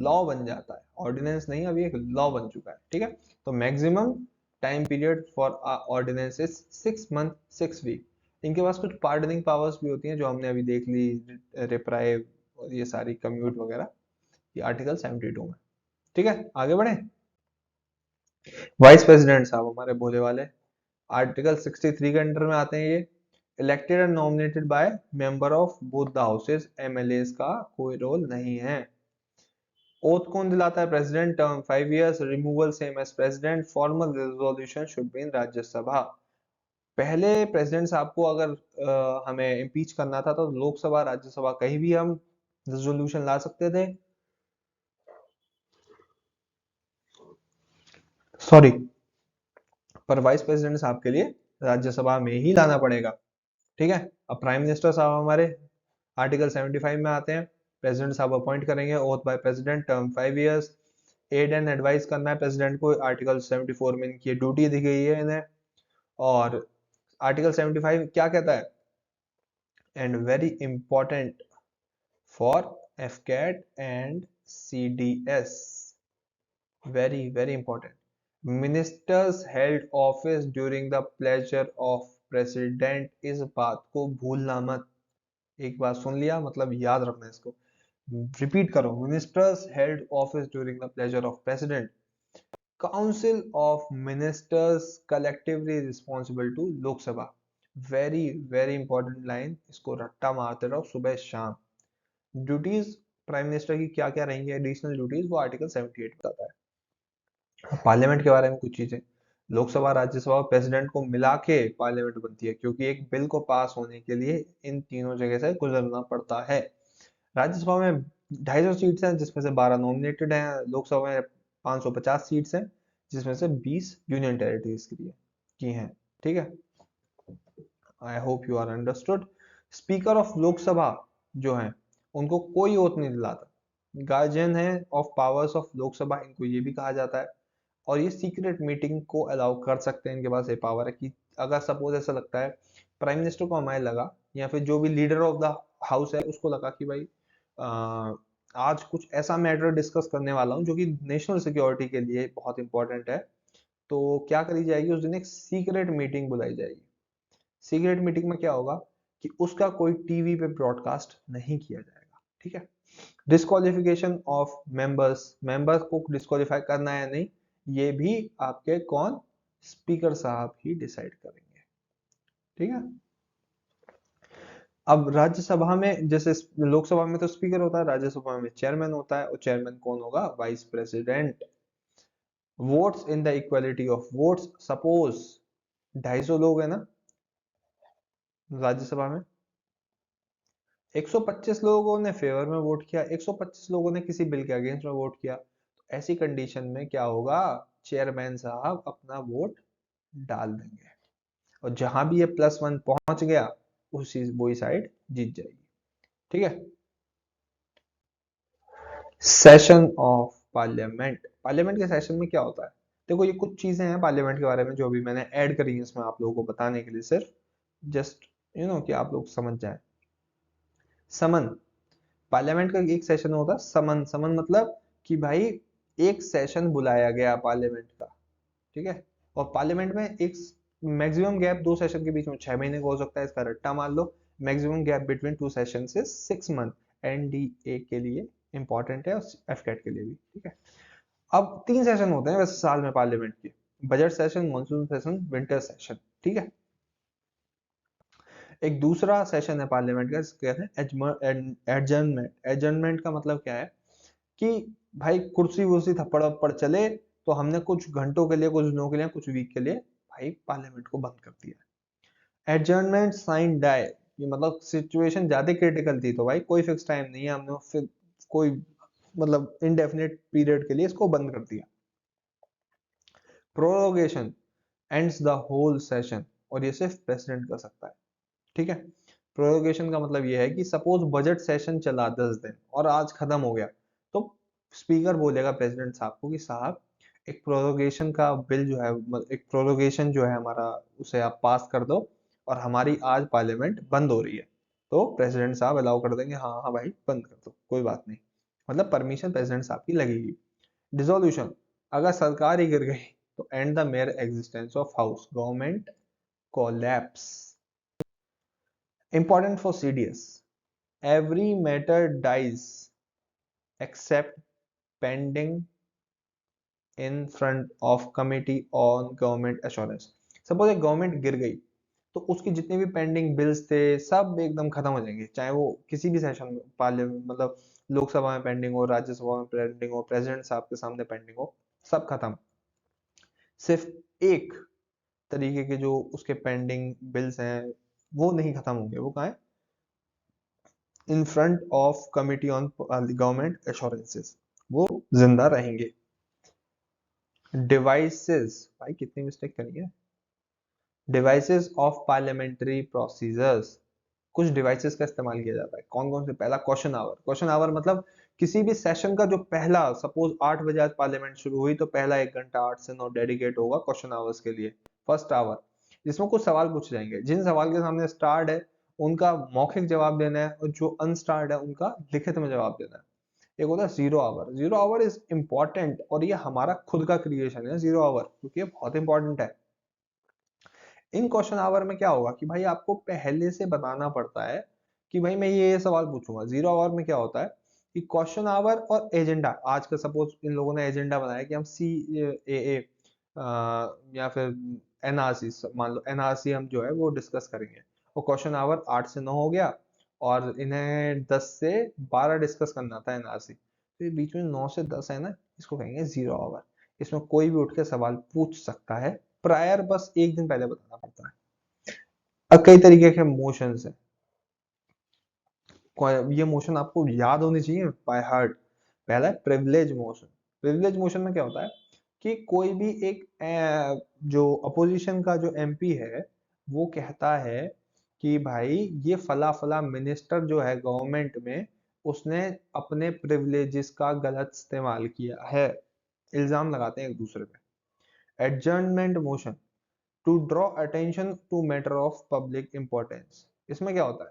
लॉ बन जाता है, ऑर्डिनेंस नहीं, अभी एक लॉ बन चुका है, ठीक है। तो maximum time period for ordinance is 6 month 6 week. इनके पास कुछ पार्डनिंग पावर्स भी होती हैं जो हमने अभी देख ली, रिप्राई और ये सारी कम्यूट वगैरह, ये आर्टिकल 72 में, ठीक है। आगे बढ़े, वाइस प्रेसिडेंट साहब हमारे भोले वाले, आर्टिकल 63 के अंडर में आते हैं ये। Elected and nominated by member of both the houses, MLA का कोई रोल नहीं है। ओथ कौन दिलाता है? President, term 5 years, removal same as president, formal resolution should be in Rajya Sabha. पहले प्रेसिडेंट साहब को अगर हमें इम्पीच करना था तो लोकसभा राज्यसभा कहीं भी हम रिजोल्यूशन ला सकते थे, सॉरी, पर वाइस प्रेसिडेंट साहब के लिए राज्यसभा में ही लाना पड़ेगा। ठीक है। अब प्राइम मिनिस्टर साहब हमारे आर्टिकल 75 में आते हैं। प्रेसिडेंट साहब अपॉइंट करेंगे, oath by president, term 5 years, aid and advice करना है प्रेसिडेंट को, आर्टिकल 74 में इनकी ड्यूटी दी गई है इन्हें। और आर्टिकल 75 क्या कहता है? And very important for AFCAT and CDS, very very important, ministers held office during the pleasure of president. इस बात को भूलना मत। एक बार सुन लिया मतलब याद रखना इसको, रिपीट करो, ministers held office during the pleasure of president, council of ministers collectively responsible to Lok Sabha. Very very important line, इसको रट्टा मारते रहो सुबह शाम। ड्यूटीज प्राइम मिनिस्टर की क्या क्या रहेंगी एडिशनल ड्यूटीज, वो आर्टिकल 78 बताता है। पार्लियामेंट के बारे में कुछ चीजें, लोकसभा राज्यसभा प्रेसिडेंट को मिला के पार्लियामेंट बनती है, क्योंकि एक बिल को पास होने के लिए इन तीनों जगह से गुजरना पड़ता है। राज्यसभा में 250 सीट्स हैं जिसमें से 12 नॉमिनेटेड हैं, लोकसभा में 550 सीट्स हैं जिसमें से 20 यूनियन टेरिटरीज के लिए की हैं। ठीक है, I hope you are understood. Speaker of Lok Sabha जो है उनको कोई ओथ नहीं दिलाता, गार्जियन है ऑफ पावर्स ऑफ लोकसभा, इनको ये भी कहा जाता है। और ये सीक्रेट मीटिंग को अलाउ कर सकते हैं, इनके पास ये पावर है कि अगर सपोज ऐसा लगता है प्राइम मिनिस्टर को हमारे लगा या फिर जो भी लीडर ऑफ द हाउस है उसको लगा कि भाई आज कुछ ऐसा मैटर डिस्कस करने वाला हूँ जो कि नेशनल सिक्योरिटी के लिए बहुत इंपॉर्टेंट है, तो क्या करी जाएगी उस दिन? एक सीक्रेट मीटिंग बुलाई जाएगी। सीक्रेट मीटिंग में क्या होगा कि उसका कोई टीवी पे ब्रॉडकास्ट नहीं किया जाएगा। ठीक है। डिस्क्वालिफिकेशन ऑफ मेंबर्स, मेंबर्स को डिस्क्वालीफाई करना है नहीं, ये भी आपके कौन? स्पीकर साहब ही डिसाइड करेंगे। ठीक है। अब राज्यसभा में जैसे लोकसभा में तो स्पीकर होता है, राज्यसभा में चेयरमैन होता है, और चेयरमैन कौन होगा? Vice president. Votes in the equality of votes, suppose 250 लोग है ना राज्यसभा में, 125 लोगों ने फेवर में वोट किया, 125 लोगों ने किसी बिल के अगेंस्ट में वोट किया, तो ऐसी कंडीशन में क्या होगा? चेयरमैन साहब अपना वोट डाल देंगे, और जहां भी ये +1 पहुंच गया उसी वही साइड जीत जाएगी। ठीक है। सेशन ऑफ पार्लियामेंट, पार्लियामेंट के सेशन में क्या होता है? देखो ये कुछ चीजें हैं पार्लियामेंट के बारे में जो भी मैंने ऐड करी है इसमें आप लोगों को बताने के लिए, सिर्फ जस्ट कि आप लोग समझ जाए। समन, पार्लियामेंट का एक सेशन होता है समन। समन मतलब कि भाई एक सेशन बुलाया गया पार्लियामेंट का। ठीक है। और पार्लियामेंट में एक मैक्सिमम गैप दो सेशन के बीच में 6 महीने का हो सकता है, इसका रट्टा मार लो। Maximum gap between two session is 6 month. NDA के लिए इंपॉर्टेंट है और एफकेट के लिए भी। ठीक है। अब 3 सेशन होते हैं वैसे साल में पार्लियामेंट के, budget session, monsoon session, winter session. ठीक है। एक दूसरा सेशन है पार्लियामेंट का, इसको कहते हैं एडजर्नमेंट। एडजर्नमेंट का मतलब क्या है कि भाई कुर्सी वुर्सी थप्पड़ वप्पड़ चले तो हमने कुछ घंटों के लिए, कुछ दिनों के लिए, कुछ वीक के लिए भाई पार्लियामेंट को बंद कर दिया। एडजर्नमेंट साइन डाई, ये मतलब सिचुएशन ज्यादा क्रिटिकल थी तो भाई कोई फिक्स टाइम नहीं है, हमने फिर कोई मतलब इनडेफिनेट पीरियड के लिए इसको बंद कर दिया। Prorogation ends the whole session, और ये सिर्फ प्रेसिडेंट कर सकता है। ठीक है। प्रोरोगेशन का मतलब ये है कि सपोज बजट सेशन चला 10 दिन और आज खत्म हो गया, तो स्पीकर बोलेगा प्रेसिडेंट साहब को कि साहब एक प्रोरोगेशन का बिल जो है, एक प्रोरोगेशन जो है हमारा, उसे आप पास कर दो और हमारी आज पार्लियामेंट बंद हो रही है। तो प्रेसिडेंट साहब अलाउ कर देंगे, हाँ हाँ भाई बंद कर दो, कोई बात नहीं, मतलब परमिशन प्रेसिडेंट साहब की लगेगी। डिसोल्यूशन, अगर सरकार ही गिर गई तो and the mayor existence of house, government collapse. Important for CDS. Every matter dies except pending in front of Committee on Government Assurance. Suppose एक गवर्नमेंट गिर गई तो उसकी जितने भी पेंडिंग बिल्स थे सब एकदम खत्म हो जाएंगे, चाहे वो किसी भी सेशन में पार्लियामेंट मतलब लोकसभा में पेंडिंग हो, राज्यसभा में पेंडिंग हो, प्रेसिडेंट साहब के सामने पेंडिंग हो, सब खत्म। सिर्फ एक तरीके के जो उसके पेंडिंग बिल्स हैं वो नहीं खत्म होंगे, वो कहाँ है, in front of committee on government assurances, वो जिंदा रहेंगे। डिवाइसेस, भाई कितनी मिस्टेक करी है, डिवाइसेस ऑफ पार्लियामेंट्री प्रोसीजर्स, कुछ डिवाइसेस का इस्तेमाल किया जाता है। कौन कौन से? पहला क्वेश्चन आवर, क्वेश्चन आवर मतलब किसी भी सेशन का जो पहला, सपोज 8 बजे आज पार्लियामेंट शुरू हुई तो पहला 1 घंटा 8 से 9 डेडिकेट होगा क्वेश्चन आवर्स के लिए, फर्स्ट आवर, जिसमें कुछ सवाल पूछे जाएंगे, जिन सवाल के सामने स्टार्ड है उनका मौखिक जवाब देना है और जो अनस्टार्ड है उनका लिखित में जवाब देना है। एक होता है zero hour, zero hour is important और ये हमारा खुद का क्रिएशन है जीरो आवर, क्योंकि ये बहुत इंपॉर्टेंट है। इन क्वेश्चन आवर में क्या होगा कि भाई आपको पहले से बताना पड़ता है कि भाई मैं ये सवाल पूछूंगा। जीरो आवर में क्या होता है कि क्वेश्चन आवर और एजेंडा, आज का सपोज इन लोगों ने एजेंडा बनाया कि हम सी ए या फिर एनआरसी, मान लो एनआरसी हम जो है वो डिस्कस करेंगे, और क्वेश्चन आवर 8 से 9 हो गया और इन्हें 10 से 12 डिस्कस करना था एनआरसी, तो ये बीच में 9 से 10 है ना, इसको कहेंगे जीरो आवर। इसमें कोई भी उठ के सवाल पूछ सकता है, प्रायर बस एक दिन पहले बताना पड़ता है। अब कई तरीके के मोशंस हैं, ये मोशन आपको याद होनी चाहिए बाय हार्ट। पहला है प्रिविलेज मोशन। प्रिविलेज मोशन में क्या होता है कि कोई भी एक जो अपोजिशन का जो एमपी है वो कहता है कि भाई ये फला फला मिनिस्टर जो है गवर्नमेंट में, उसने अपने प्रिविलेजेस का गलत इस्तेमाल किया है, इल्जाम लगाते हैं एक दूसरे पे। Adjournment motion, to draw attention to matter of public importance. इसमें क्या होता है,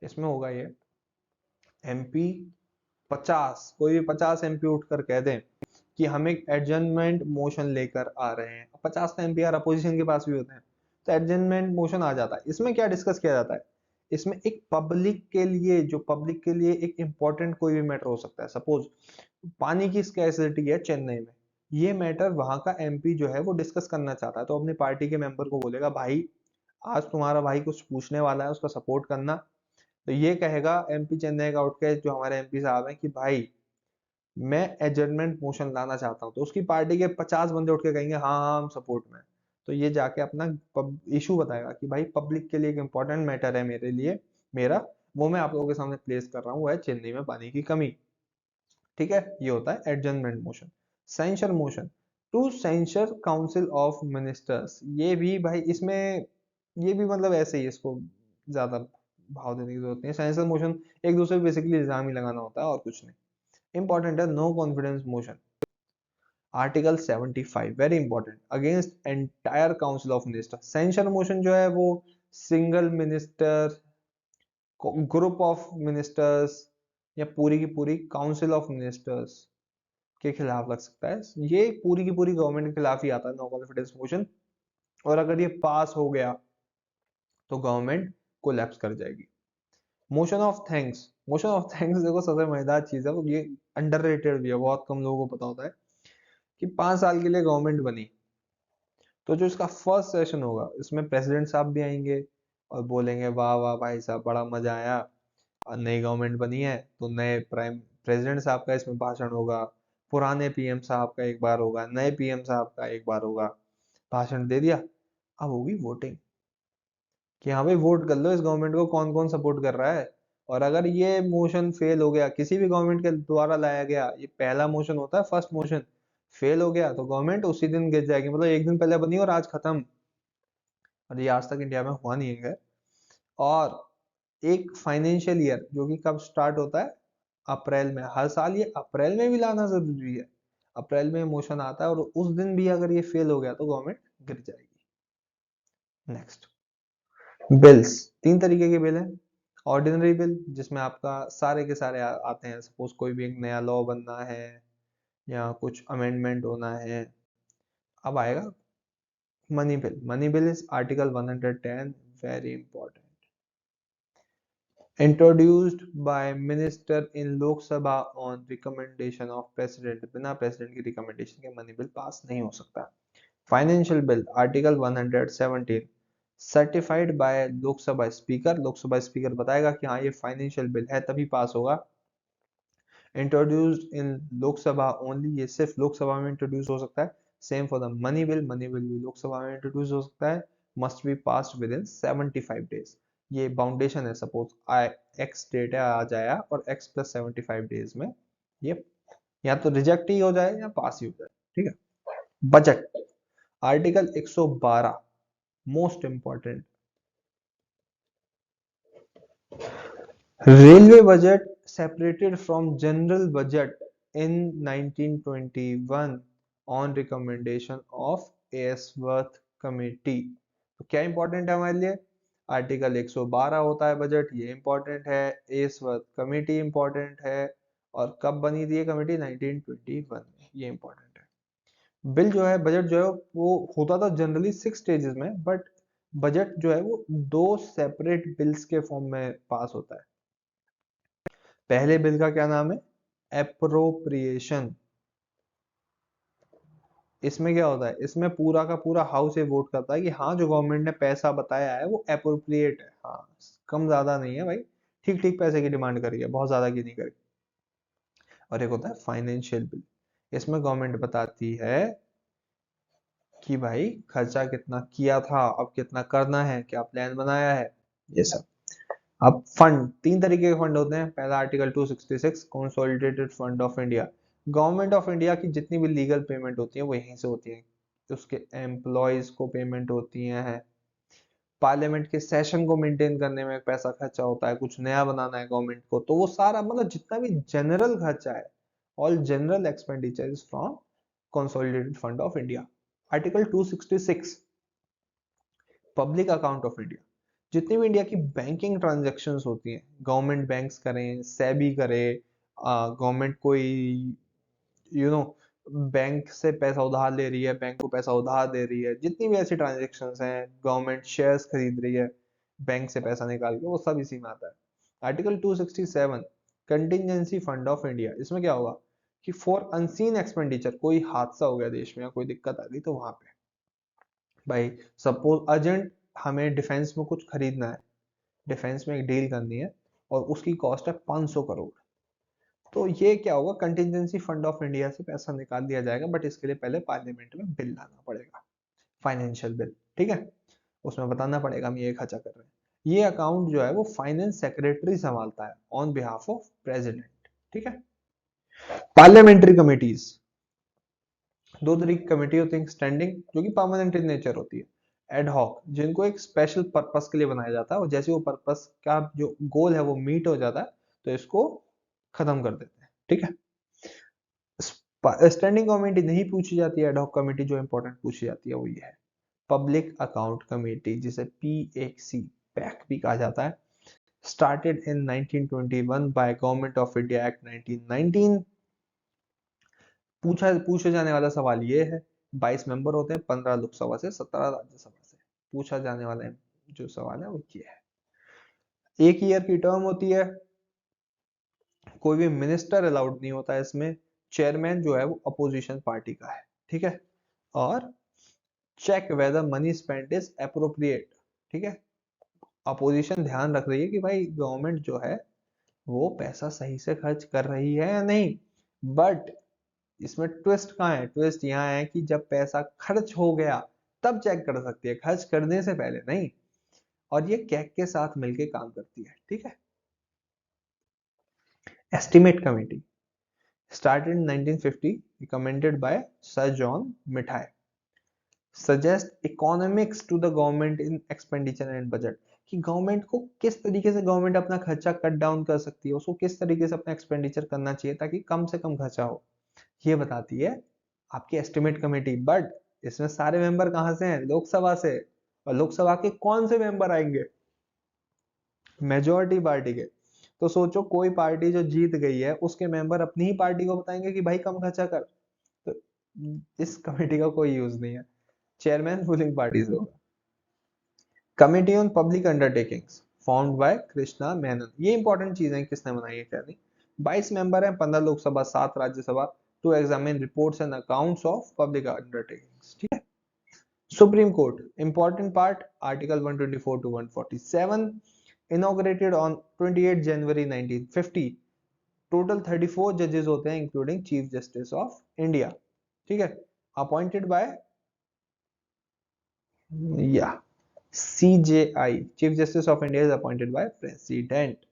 इसमें होगा ये एमपी 50, कोई भी 50 एमपी उठकर कह दें कि हम एक एडजर्नमेंट मोशन लेकर आ रहे हैं, 50 एमपी यार अपोजिशन के पास भी होते हैं, तो एडजर्नमेंट मोशन आ जाता है। इसमें क्या डिस्कस किया जाता है, इसमें एक पब्लिक के लिए, जो पब्लिक के लिए एक इंपॉर्टेंट कोई भी मैटर हो सकता है, सपोज पानी की स्कैर्सिटी है चेन्नई में, ये मैटर वहां का एमपी जो है वो डिस्कस करना चाहता है, तो अपनी पार्टी के मेंबर को बोलेगा भाई आज तुम्हारा भाई कुछ पूछने वाला है, उसका सपोर्ट करना। तो ये कहेगा एमपी चेन्नई का उठ के, जो हमारे एमपी साहब हैं, कि भाई मैं एडजर्नमेंट मोशन लाना चाहता हूँ, तो उसकी पार्टी के 50 बंदे उठ के कहेंगे हाँ हाँ हम सपोर्ट में। तो ये जाके अपना इशू बताएगा कि भाई पब्लिक के लिए एक इंपॉर्टेंट मैटर है मेरे लिए, मेरा, वो मैं आप लोगों के सामने प्लेस कर रहा हूँ, वो है चेन्नई में पानी की कमी। ठीक है, ये होता है adjournment motion. Censure motion, to sensor council of ministers, ये भी भाई इसमें, ये भी मतलब ऐसे ही, इसको ज्यादा भाव देने की जरूरत नहीं है। सेंसर मोशन एक दूसरे पे बेसिकली इल्जाम ही लगाना होता है और कुछ नहीं। इंपॉर्टेंट है no confidence motion, article 75 very important, against entire council of minister. Censure motion जो है वो single minister, group of ministers या पूरी की पूरी काउंसिल ऑफ मिनिस्टर्स के खिलाफ लग सकता है। ये पूरी की पूरी गवर्नमेंट के खिलाफ ही आता है नो कॉन्फिडेंस मोशन, और अगर ये पास हो गया तो गवर्नमेंट कोलैप्स कर जाएगी। Motion of thanks, motion of thanks देखो सबसे मजेदार चीज है, वो ये अंडररेटेड भी है, बहुत कम लोगों को पता होता है कि 5 साल के लिए गवर्नमेंट बनी, तो जो इसका फर्स्ट सेशन होगा इसमें प्रेसिडेंट साहब भी आएंगे और बोलेंगे वाह वाह भाई साहब बड़ा मजा आया, और नई गवर्नमेंट बनी है, तो नए प्राइम प्रेसिडेंट साहब का इसमें भाषण होगा, पुराने पीएम साहब का एक बार होगा, नए पीएम साहब का एक बार होगा, भाषण दे दिया। अब होगी वोटिंग कि हाँ भाई वोट कर लो इस गवर्नमेंट को कौन कौन सपोर्ट कर रहा है। और अगर ये मोशन फेल हो गया, किसी भी गवर्नमेंट के द्वारा लाया गया, ये पहला मोशन होता है फर्स्ट मोशन, फेल हो गया तो गवर्नमेंट उसी दिन गिर जाएगी, मतलब एक दिन पहले बनी और आज खत्म। और ये आज तक इंडिया में हुआ नहीं है। और एक फाइनेंशियल ईयर जो कि कब स्टार्ट होता है, अप्रैल में, हर साल ये अप्रैल में भी लाना जरूरी है। अप्रैल में मोशन आता है और उस दिन भी अगर ये फेल हो गया तो गवर्नमेंट गिर जाएगी। नेक्स्ट, बिल्स, 3 तरीके के बिल हैं। ऑर्डिनरी बिल जिसमें आपका सारे के सारे आते हैं, सपोज कोई भी एक नया लॉ बनना है या कुछ अमेंडमेंट होना है, अब आएगा money bill. Money bill is article 110, very important, introduced by minister in Lok Sabha on recommendation of president, बिना प्रेसिडेंट की रिकमेंडेशन के मनी बिल पास नहीं हो सकता। Financial bill article 117, certified by Lok Sabha speaker, Lok Sabha speaker बताएगा कि हाँ ये फाइनेंशियल बिल है तभी पास होगा। इंट्रोड्यूस्ड इन लोकसभा ओनली, ये सिर्फ लोकसभा में इंट्रोड्यूस हो सकता है। Same for the money bill, money bill भी लोकसभा में इंट्रोड्यूस हो सकता है। Must be passed with in 75 days, ये बाउंडेशन है। सपोज आई एक्स डेट है, आज आया और x प्लस 75 डेज में ये या तो रिजेक्ट ही हो जाए या पास ही हो जाए, ठीक है। Budget, article 112 most important, railway budget separated from general budget in 1921 on recommendation of Ainsworth Committee। तो क्या इंपॉर्टेंट है हमारे लिए? आर्टिकल 112 होता है बजट, ये इंपॉर्टेंट है। एसवर्थ कमेटी इंपॉर्टेंट है। और कब बनी थी ये कमेटी? 1921 में, ये इंपॉर्टेंट है। बिल जो है, बजट जो है वो होता था जनरली 6 स्टेजेस में, बट बजट जो है वो 2 सेपरेट बिल्स के फॉर्म में पास होता है। पहले बिल का क्या नाम है? एप्रोप्रिएशन। इसमें क्या होता है? इसमें पूरा का पूरा हाउस ये वोट करता है कि हाँ जो गवर्नमेंट ने पैसा बताया है वो एप्रोप्रिएट है, हाँ कम ज्यादा नहीं है भाई, ठीक ठीक पैसे की डिमांड करी है, बहुत ज्यादा की नहीं करी। और एक होता है फाइनेंशियल बिल, इसमें गवर्नमेंट बताती है कि भाई खर्चा कितना किया था, अब कितना करना है, क्या प्लान बनाया है, ये सब। अब फंड, 3 तरीके के फंड होते हैं। पहला article 266 consolidated fund of India, government of India की जितनी भी लीगल पेमेंट होती है वो यहीं से होती है। उसके एम्प्लॉयज को पेमेंट होती है, पार्लियामेंट के सेशन को मेंटेन करने में पैसा खर्चा होता है, कुछ नया बनाना है गवर्नमेंट को, तो वो सारा मतलब जितना भी जनरल खर्चा है, all general expenditure is from consolidated fund of India. Article 266 public account of India, जितनी भी इंडिया की बैंकिंग ट्रांजैक्शंस होती हैं, गवर्नमेंट बैंक्स करें, सेबी करे, गवर्नमेंट कोई बैंक से पैसा उधार ले रही है, बैंक को पैसा उधार दे रही है, जितनी भी ऐसी ट्रांजैक्शंस हैं, गवर्नमेंट शेयर्स खरीद रही है बैंक से पैसा निकाल के, वो सब इसी में आता है। Article 267 contingency fund of India, इसमें क्या होगा कि फॉर अनसीन एक्सपेंडिचर, कोई हादसा हो गया देश में या कोई दिक्कत आ गई, तो वहां पे भाई सपोज अर्जेंट हमें डिफेंस में कुछ खरीदना है, डिफेंस में एक डील करनी है और उसकी कॉस्ट है 500 करोड़, तो ये क्या होगा, कंटिजेंसी फंड ऑफ इंडिया से पैसा निकाल दिया जाएगा, बट इसके लिए पहले पार्लियामेंट में बिल लाना पड़ेगा, फाइनेंशियल बिल, ठीक है। उसमें बताना पड़ेगा हम ये खर्चा कर रहे हैं। ये अकाउंट जो है वो फाइनेंस सेक्रेटरी संभालता है ऑन बिहाफ ऑफ प्रेसिडेंट, ठीक है। पार्लियामेंट्री कमिटीज, 2 तरह की कमेटी होती है, स्टैंडिंग जो कि परमानेंट इन नेचर होती है, एड हॉक जिनको एक स्पेशल पर्पस के लिए बनाया जाता है, और जैसे वो पर्पस का जो गोल है वो मीट हो जाता है तो इसको खत्म कर देते हैं, ठीक है। स्टैंडिंग कमेटी नहीं पूछी जाती है, एडहॉक कमेटी जो इंपॉर्टेंट पूछी जाती है वो ये है पब्लिक अकाउंट कमेटी, जिसे पीएसी पैक भी कहा जाता है। Started in 1921 by government of India act 1919। पूछे जाने वाला सवाल ये है, 22 मेंबर होते हैं, 15 लोकसभा से, 17 राज्यसभा से। पूछा जाने वाला जो सवाल है वो ये है। 1 ईयर की टर्म होती है, कोई भी मिनिस्टर अलाउड नहीं होता है इसमें, चेयरमैन जो है वो अपोजिशन पार्टी का है, ठीक है। और check whether money spent is appropriate, ठीक है। अपोजिशन ध्यान रख रही है कि भाई गवर्नमेंट जो है वो पैसा सही से खर्च कर रही है या नहीं। बट इसमें ट्विस्ट कहाँ है? ट्विस्ट यहाँ है कि जब पैसा खर्च हो गया तब चेक कर सकती है, खर्च करने से पहले नहीं। और ये कैग के साथ मिलके काम करती है, ठीक है। Estimate committee started in 1950, recommended by Sir John Mackay, suggest economics to the government in expenditure and budget, कि गवर्नमेंट को किस तरीके से गवर्नमेंट अपना खर्चा कट डाउन कर सकती है, उसको किस तरीके से अपना एक्सपेंडिचर करना चाहिए ताकि कम से कम खर्चा हो, ये बताती है आपकी एस्टिमेट कमेटी। बट इसमें सारे मेंबर कहां से हैं? लोकसभा से। और लोकसभा के कौन से मेंबर आएंगे? मेजोरिटी पार्टी के। तो सोचो कोई पार्टी जो जीत गई है उसके मेंबर अपनी ही पार्टी को बताएंगे कि भाई कम खर्चा कर, तो इस कमेटी का कोई यूज नहीं है। चेयरमैन रूलिंग पार्टी से होगा। Committee on public undertakings formed by Krishna Menon, ये इंपॉर्टेंट चीज है, किसने बनाई है क्या नहीं। 22 मेंबर हैं, 15 Lok Sabha, 7 Rajya Sabha, to examine reports and accounts of public undertakings, ठीक है। Supreme court important part article 124 to 147 inaugurated on 28 January 1950 टोटल 34 जजेस होते हैं including chief justice of India ठीक है अपॉइंटेड बाय या CJI chief justice of India is appointed by president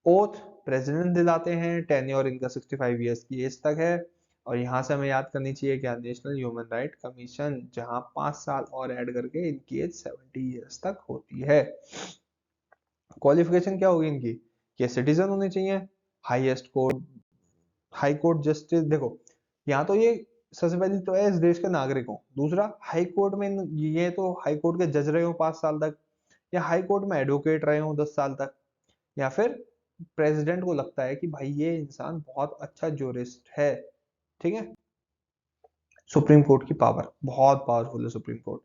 oath president दिलाते हैं टेन्योर इनका 65 इयर्स की एज तक है और यहां से हमें याद करनी चाहिए क्या नेशनल ह्यूमन राइट कमीशन जहां 5 साल और ऐड करके इनकी एज 70 इयर्स तक होती है क्वालिफिकेशन क्या होगी इनकी ये सिटीजन होने चाहिए highest court high court justice देखो यहाँ तो ये सबसे पहले तो है इस देश के नागरिक हो दूसरा हाई कोर्ट में ये तो हाई कोर्ट के जज रहे हो 5 साल तक या हाई कोर्ट में एडवोकेट रहे हो 10 साल तक या फिर प्रेसिडेंट को लगता है कि भाई ये इंसान बहुत अच्छा जूरिस्ट है ठीक है सुप्रीम कोर्ट की पावर बहुत पावरफुल है सुप्रीम कोर्ट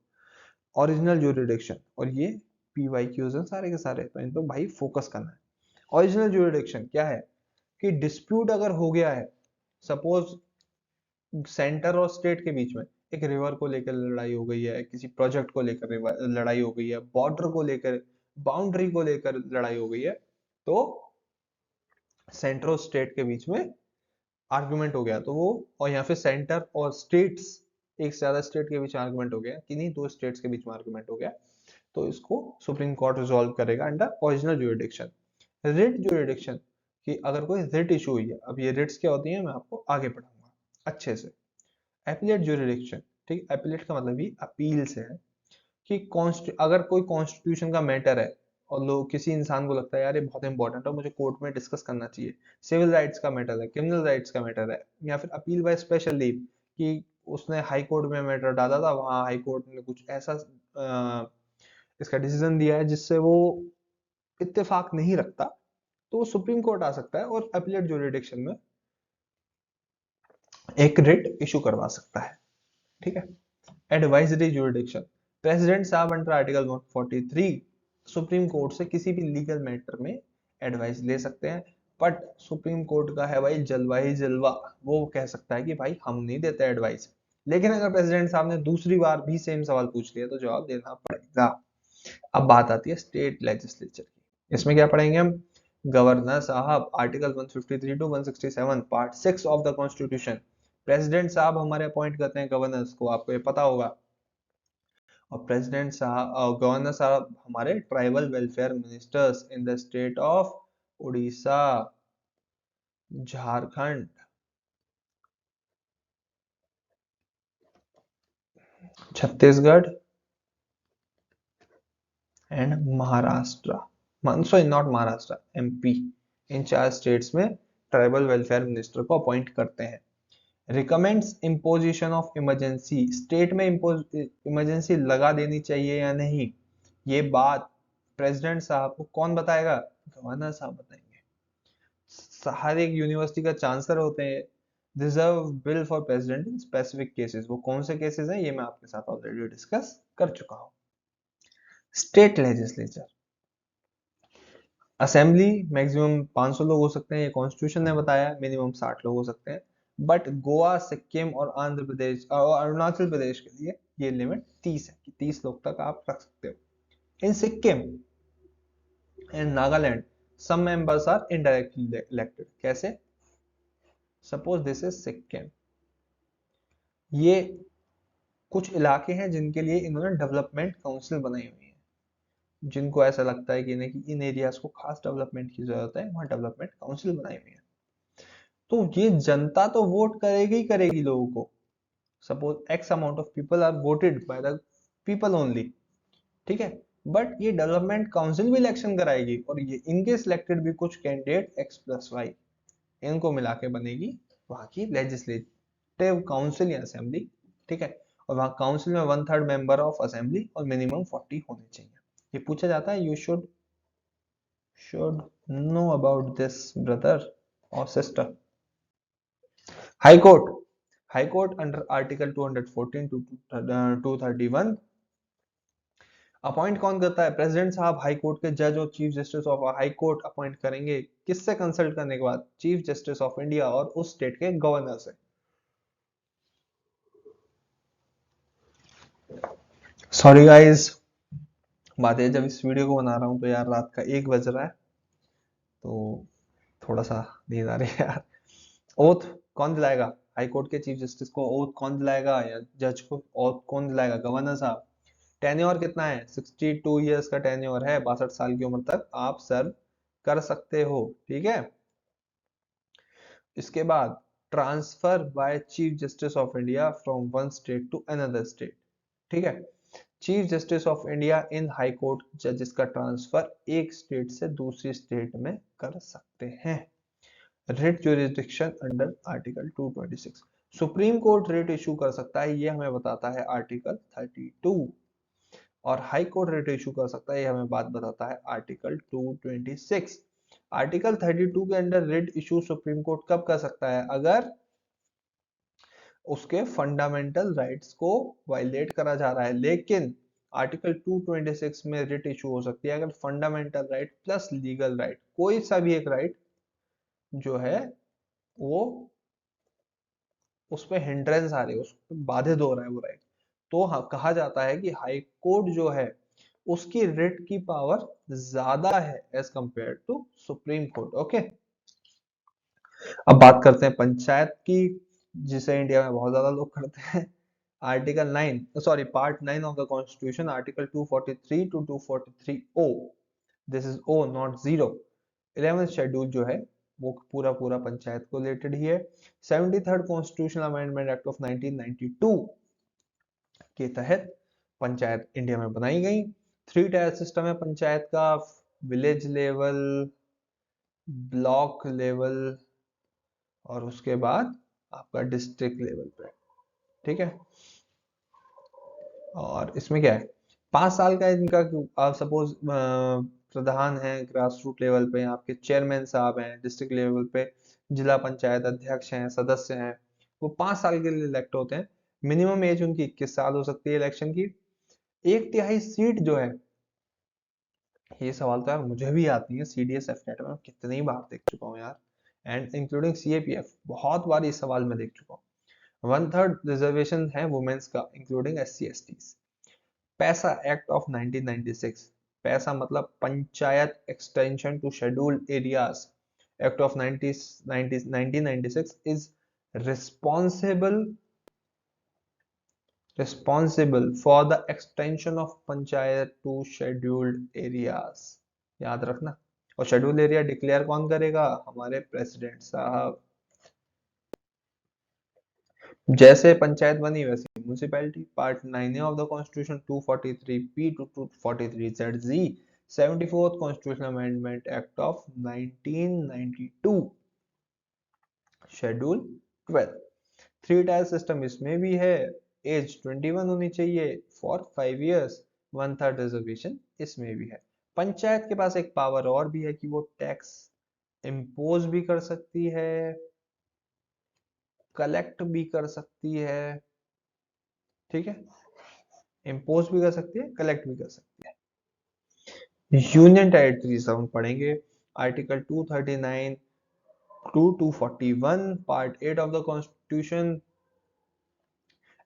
ओरिजिनल ज्यूरिडिक्शन और ये PYQs हैं सारे के सारे तो इन पे भाई फोकस करना है ओरिजिनल ज्यूरिडिक्शन क्या है कि डिस्प्यूट अगर हो गया है सपोज सेंटर और स्टेट के बीच में एक रिवर को लेकर लड़ाई हो गई है किसी प्रोजेक्ट को लेकर लड़ाई हो गई है बॉर्डर को लेकर बाउंड्री को लेकर लड़ाई हो गई है तो सेंटर और स्टेट के बीच में आर्गुमेंट हो गया तो वो और यहाँ पे सेंटर और स्टेट्स एक से ज्यादा स्टेट के बीच आर्गुमेंट हो गया कि नहीं दो स्टेट्स के बीच में आर्गुमेंट हो गया तो इसको सुप्रीम कोर्ट रिजॉल्व करेगा under original jurisdiction writ jurisdiction कि अगर कोई रिट इशू हुई है अब ये रिट्स क्या होती है मैं आपको आगे पढ़ाऊंगा अच्छे से एपीलेट ज्यूरिडिक्शन ठीक एपीलेट का मतलब भी अपील से है कि अगर कोई कॉन्स्टिट्यूशन का मैटर है और लोग किसी इंसान को लगता है यार ये बहुत इंपॉर्टेंट है मुझे कोर्ट में डिस्कस करना चाहिए सिविल राइट्स का मैटर है क्रिमिनल राइट्स का मैटर है या फिर अपील बाय स्पेशल लीव कि उसने हाई कोर्ट में मैटर डाला था वहां हाई कोर्ट ने कुछ ऐसा इसका डिसीजन दिया है जिससे वो इत्तेफाक नहीं रखता तो वो सुप्रीम कोर्ट आ सकता है और अपीलेट ज्यूरिडिक्शन में एक रिट इशू करवा सकता है ठीक है एडवाइजरी ज्यूरिडिक्शन प्रेसिडेंट साहब अंडर आर्टिकल 143 सुप्रीम कोर्ट से किसी भी लीगल मैटर में एडवाइस ले सकते हैं बट सुप्रीम कोर्ट का है भाई जलवा ही जलवा वो कह सकता है कि भाई हम नहीं देते एडवाइस लेकिन अगर प्रेसिडेंट साहब ने दूसरी बार भी सेम सवाल पूछ लिया तो जवाब देना पड़ेगा अब बात आती है स्टेट लेजिस्लेचर की इसमें क्या पढ़ेंगे हम गवर्नर साहब article 153 to 167 part 6 of the constitution president साहब हमारे अपॉइंट करते हैं गवर्नर्स को आपको ये पता होगा और प्रेसिडेंट साहब गवर्नर साहब हमारे tribal welfare ministers in the state of Orissa Jharkhand Chhattisgarh and Maharashtra sorry not Maharashtra MP in 4 states में ट्राइबल वेलफेयर मिनिस्टर को अपॉइंट करते हैं recommends imposition of emergency state में इमरजेंसी लगा देनी चाहिए या नहीं ये बात प्रेसिडेंट साहब को कौन बताएगा गवर्नर साहब बताएंगे हर एक यूनिवर्सिटी का चांसलर होते हैं reserve bill for president in specific cases वो कौन से केसेस हैं ये मैं आपके साथ ऑलरेडी डिस्कस कर चुका हूं स्टेट लेजिस्लेचर असेंबली मैक्सिमम 500 लोग हो सकते हैं ये कॉन्स्टिट्यूशन ने बताया मिनिमम 60 लोग हो सकते हैं बट गोवा सिक्किम और आंध्र प्रदेश और अरुणाचल प्रदेश के लिए ये लिमिट 30 है कि 30 लोग तक आप रख सकते हो in Sikkim and Nagaland some members are indirectly elected कैसे सपोज दिस इज सिक्किम ये कुछ इलाके हैं जिनके लिए इन्होंने डेवलपमेंट काउंसिल बनाई हुई है जिनको ऐसा लगता है कि नहीं कि इन एरियाज को खास डेवलपमेंट की जरूरत है वहां डेवलपमेंट काउंसिल बनाई हुई है तो ये जनता तो वोट करेगी ही करेगी लोगों को suppose X amount of people are voted by the people only ठीक है बट ये डेवलपमेंट काउंसिल भी इलेक्शन कराएगी और ये इनके सिलेक्टेड भी कुछ कैंडिडेट X+Y इनको मिला के बनेगी वहां की लेजिस्लेटिव काउंसिल या असेंबली ठीक है और वहां काउंसिल में 1/3 मेंबर ऑफ असेंबली और मिनिमम 40 होने चाहिए ये पूछा जाता है you should know about this brother और sister high court under article 214 to 231 appoint कौन करता है प्रेसिडेंट साहब हाई कोर्ट के जज और chief justice of high court appoint करेंगे किससे कंसल्ट करने के बाद चीफ जस्टिस ऑफ इंडिया और उस स्टेट के गवर्नर से सॉरी गाइस, बात है जब इस वीडियो को बना रहा हूँ तो यार रात का 1 बज रहा है, तो थोड़ा सा नींद आ रही है यार। ओथ कौन दिलाएगा? हाई कोर्ट के चीफ जस्टिस को ओथ कौन दिलाएगा, या जज को ओथ कौन दिलाएगा? गवर्नर साहब। टेन्योर कितना है? 62 ईयर्स का टेन्योर है। 62 साल की उम्र तक आप सर्व कर सकते हो, ठीक है। इसके बाद transfer by chief justice of India from one state to another state, ठीक है। Chief justice of India in high court जजेस का ट्रांसफर एक स्टेट से दूसरी स्टेट में कर सकते हैं। Writ jurisdiction under article 226। Supreme court writ issue कर सकता है, ये हमें बताता है आर्टिकल 32। और हाई कोर्ट रिट इशू कर सकता है, ये हमें बात बताता है आर्टिकल 226। आर्टिकल 32 के under writ issue supreme court कब कर सकता है? अगर उसके फंडामेंटल राइट्स को वायलेट करा जा रहा है। लेकिन आर्टिकल 226 में रिट इशू हो सकती है अगर fundamental right plus legal right, कोई सा भी एक राइट जो है वो उस पर हिंड्रेंस आ रही है, उस पर बाधित हो रहा है वो राइट, तो कहा जाता है कि हाई कोर्ट जो है उसकी रिट की पावर ज्यादा है as compare to supreme court. Okay, अब बात करते हैं पंचायत की, जिसे इंडिया में बहुत ज्यादा लोग करते हैं। Article 9, sorry, part 9 of the constitution, article 243 to 243 O, this is O not zero. 11th schedule जो है वो पूरा पूरा पंचायत को रिलेटेड ही है। 73rd constitutional amendment act of 1992 के तहत पंचायत इंडिया में बनाई गई। 3 टायर सिस्टम है पंचायत का, विलेज लेवल, ब्लॉक लेवल, और उसके बाद आपका डिस्ट्रिक्ट लेवल पे, ठीक है। और इसमें क्या है, 5 साल का इनका, आप सपोज प्रधान है ग्रास रूट लेवल पे, आपके चेयरमैन साहब हैं डिस्ट्रिक्ट लेवल पे, जिला पंचायत अध्यक्ष हैं, सदस्य हैं, वो 5 साल के लिए इलेक्ट होते हैं। मिनिमम एज उनकी 21 साल हो सकती है इलेक्शन की। 1/3 सीट जो है, ये सवाल तो यार मुझे भी आती है सीडीएस एफनेट में, कितनी बार देख चुका हूँ यार, एंड इंक्लूडिंग सीएपीएफ, बहुत बार ये सवाल मैं देख चुका हूँ। 1/3 रिजर्वेशन है वुमेन्स का, including SC ST. PESA act of 1996, PESA मतलब panchayat extension to scheduled areas act of 1996 is responsible for the extension of panchayat to scheduled areas, याद रखना। और शेड्यूल एरिया डिक्लेयर कौन करेगा? हमारे प्रेसिडेंट साहब। जैसे पंचायत बनी वैसे municipality. Part 9 of the constitution 243 to 243 74th constitutional amendment act of 1992, schedule 12। 3 tier system इसमें भी है, एज 21 होनी चाहिए फॉर 5 इयर्स। 1/3 रिजर्वेशन इसमें भी है। पंचायत के पास एक पावर और भी है कि वो टैक्स इम्पोज भी कर सकती है, कलेक्ट भी कर सकती है, ठीक है। इम्पोज भी कर सकती है, कलेक्ट भी कर सकती है। यूनियन टेरिटरीज हम पढ़ेंगे, article 239 to 241, part 8 of the constitution.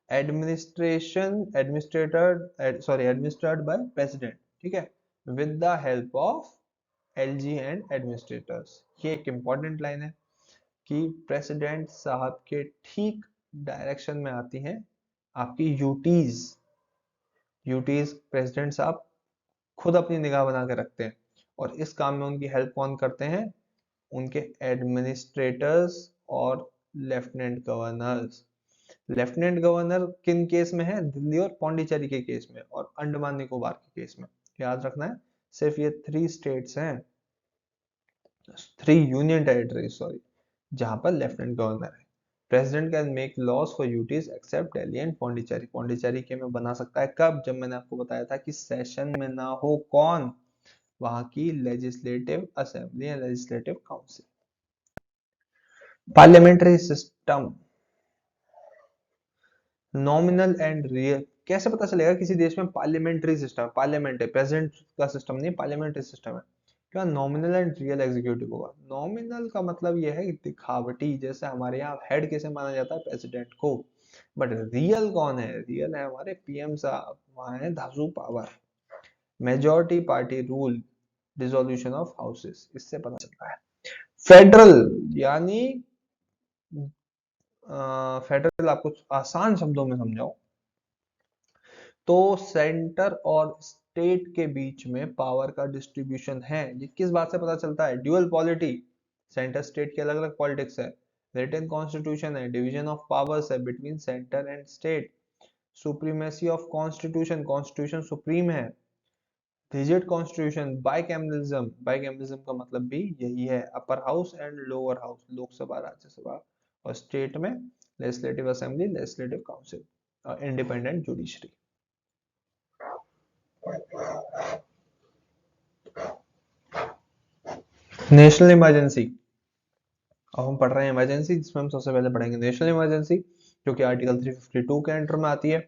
Administered by president, ठीक है, with the help of LG and administrators. ये एक इंपॉर्टेंट लाइन है कि प्रेसिडेंट साहब के ठीक डायरेक्शन में आती हैं आपकी यूटीज। यूटीज प्रेसिडेंट साहब खुद अपनी निगाह बना के रखते हैं, और इस काम में उनकी हेल्प कौन करते हैं? उनके एडमिनिस्ट्रेटर्स और लेफ्टिनेंट गवर्नर्स। लेफ्टिनेंट गवर्नर किन केस में है? दिल्ली और पौंडीचेरी के केस में, और अंडमान निकोबार के केस में। याद रखना है, सिर्फ ये 3 स्टेट्स हैं, 3 यूनियन टेरिटरी सॉरी, जहां पर लेफ्टिनेंट गवर्नर है। President can make laws for UTs except Delhi and Pondicherry. Pondicherry के में बना सकता है कब? जब मैंने आपको बताया था कि सेशन में ना हो कौन, वहां की लेजिस्लेटिव असेंबली या legislative council. Parliamentary system, nominal and real. कैसे पता चलेगा किसी देश में पार्लियामेंट्री सिस्टम? पार्लियामेंट है, प्रेसिडेंट का सिस्टम नहीं, पार्लियामेंट्री सिस्टम है। क्या नॉमिनल एंड रियल एग्जीक्यूटिव होगा? नॉमिनल का मतलब यह है कि दिखावटी, जैसे हमारे यहाँ हेड कैसे माना जाता है? प्रेसिडेंट को। बट रियल कौन है? रियल है हमारे पीएम साहब, वहां है धासु पावर। Majority party rule, dissolution of houses, इससे पता चलता है। फेडरल यानी फेडरल, आपको आसान शब्दों में समझाओ तो सेंटर और स्टेट के बीच में पावर का डिस्ट्रीब्यूशन है। ये किस बात से पता चलता है? ड्यूअल पॉलिटी, सेंटर स्टेट के अलग अलग पॉलिटिक्स है। रिटन कॉन्स्टिट्यूशन है, डिवीजन ऑफ पावर्स है between centre and state. Supremacy of constitution, constitution supreme है। रिजिड कॉन्स्टिट्यूशन, बाइकैमरलिज्म, बाइकैमरलिज्म का मतलब भी यही है, upper house and lower house, Lok Sabha Rajya Sabha. और स्टेट में लेजिस्लेटिव असेंबली, लेजिस्लेटिव काउंसिल और इंडिपेंडेंट जुडिशरी। नेशनल इमरजेंसी, अब हम पढ़ रहे हैं इमरजेंसी, जिसमें हम सबसे पहले पढ़ेंगे नेशनल इमरजेंसी, जो कि आर्टिकल 352 के अंडर में आती है।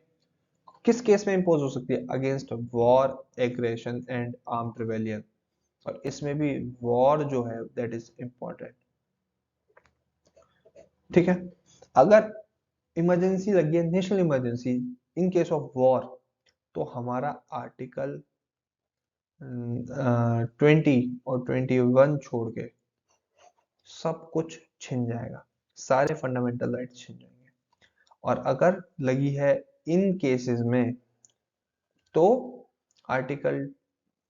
किस केस में इंपोज हो सकती है? Against war, aggression and armed rebellion. और इसमें भी वॉर जो है दैट इज इंपॉर्टेंट। ठीक है, अगर इमरजेंसी लगी है, national emergency in case of war, तो हमारा आर्टिकल 20 और 21 छोड़ के सब कुछ छिन जाएगा, सारे फंडामेंटल राइट्स छिन जाएंगे। और अगर लगी है इन केसेस में तो आर्टिकल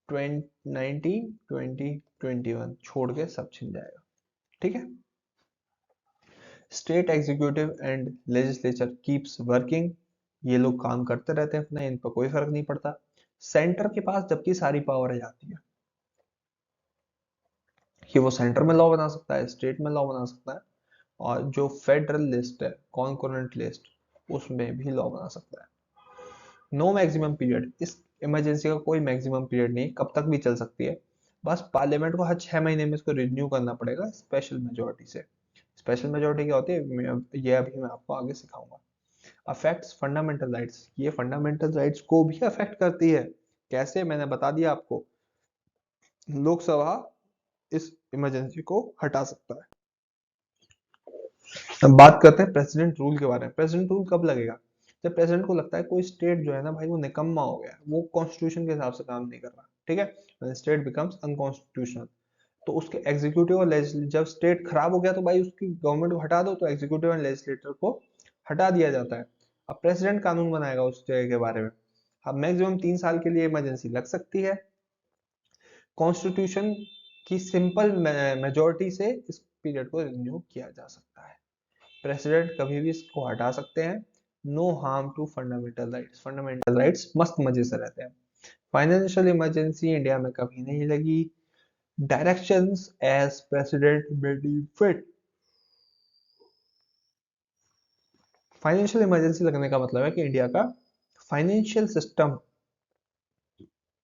19, 20, 21 छोड़ के सब छिन जाएगा। ठीक है, state executive and legislature keeps working, ये लोग काम करते रहते हैं अपने, इन पर कोई फर्क नहीं पड़ता। सेंटर के पास जबकि सारी पावर आ जाती है कि वो सेंटर में लॉ बना सकता है, स्टेट में लॉ बना सकता है, और जो फेडरल लिस्ट है, कॉन्करेंट लिस्ट, उसमें भी लॉ बना सकता है। नो मैक्सिमम पीरियड, इस इमरजेंसी का कोई मैक्सिमम पीरियड नहीं, कब तक भी चल सकती है। बस पार्लियामेंट को हर 6 महीने में इसको रिन्यू करना पड़ेगा स्पेशल मेजोरिटी से। स्पेशल मेजोरिटी क्या होती है ये अभी मैं आपको आगे सिखाऊंगा। अफेक्ट्स फंडामेंटल राइट्स, ये फंडामेंटल राइट्स को भी अफेक्ट करती है। कैसे? मैंने बता दिया आपको, लोकसभा इस इमरजेंसी को हटा सकता है। अब बात करते हैं प्रेसिडेंट रूल के बारे में। प्रेसिडेंट रूल कब लगेगा? जब प्रेसिडेंट को लगता है कोई स्टेट जो है ना भाई वो निकम्मा हो गया, वो कॉन्स्टिट्यूशन के हिसाब से काम नहीं कर रहा, ठीक है, स्टेट बिकम्स अनकॉन्स्टिट्यूशनल, तो उसके एग्जीक्यूटिव और जब स्टेट खराब हो गया तो भाई उसकी गवर्नमेंट को हटा दो, तो एग्जीक्यूटिव एंड लेजिस्लेटर को हटा दिया जाता है। अब प्रेसिडेंट कानून बनाएगा उस जगह के बारे में। अब मैक्सिमम 3 साल के लिए इमरजेंसी लग सकती है। कॉन्स्टिट्यूशन की सिंपल मेजोरिटी से इस पीरियड को रिन्यू किया जा सकता है। प्रेसिडेंट कभी भी इसको हटा सकते हैं। No harm to fundamental rights, fundamental rights मस्त मजे से रहते हैं। फाइनेंशियल इमरजेंसी इंडिया में कभी नहीं लगी। Directions as president may deem fit. Financial emergency लगने का मतलब है कि इंडिया का फाइनेंशियल सिस्टम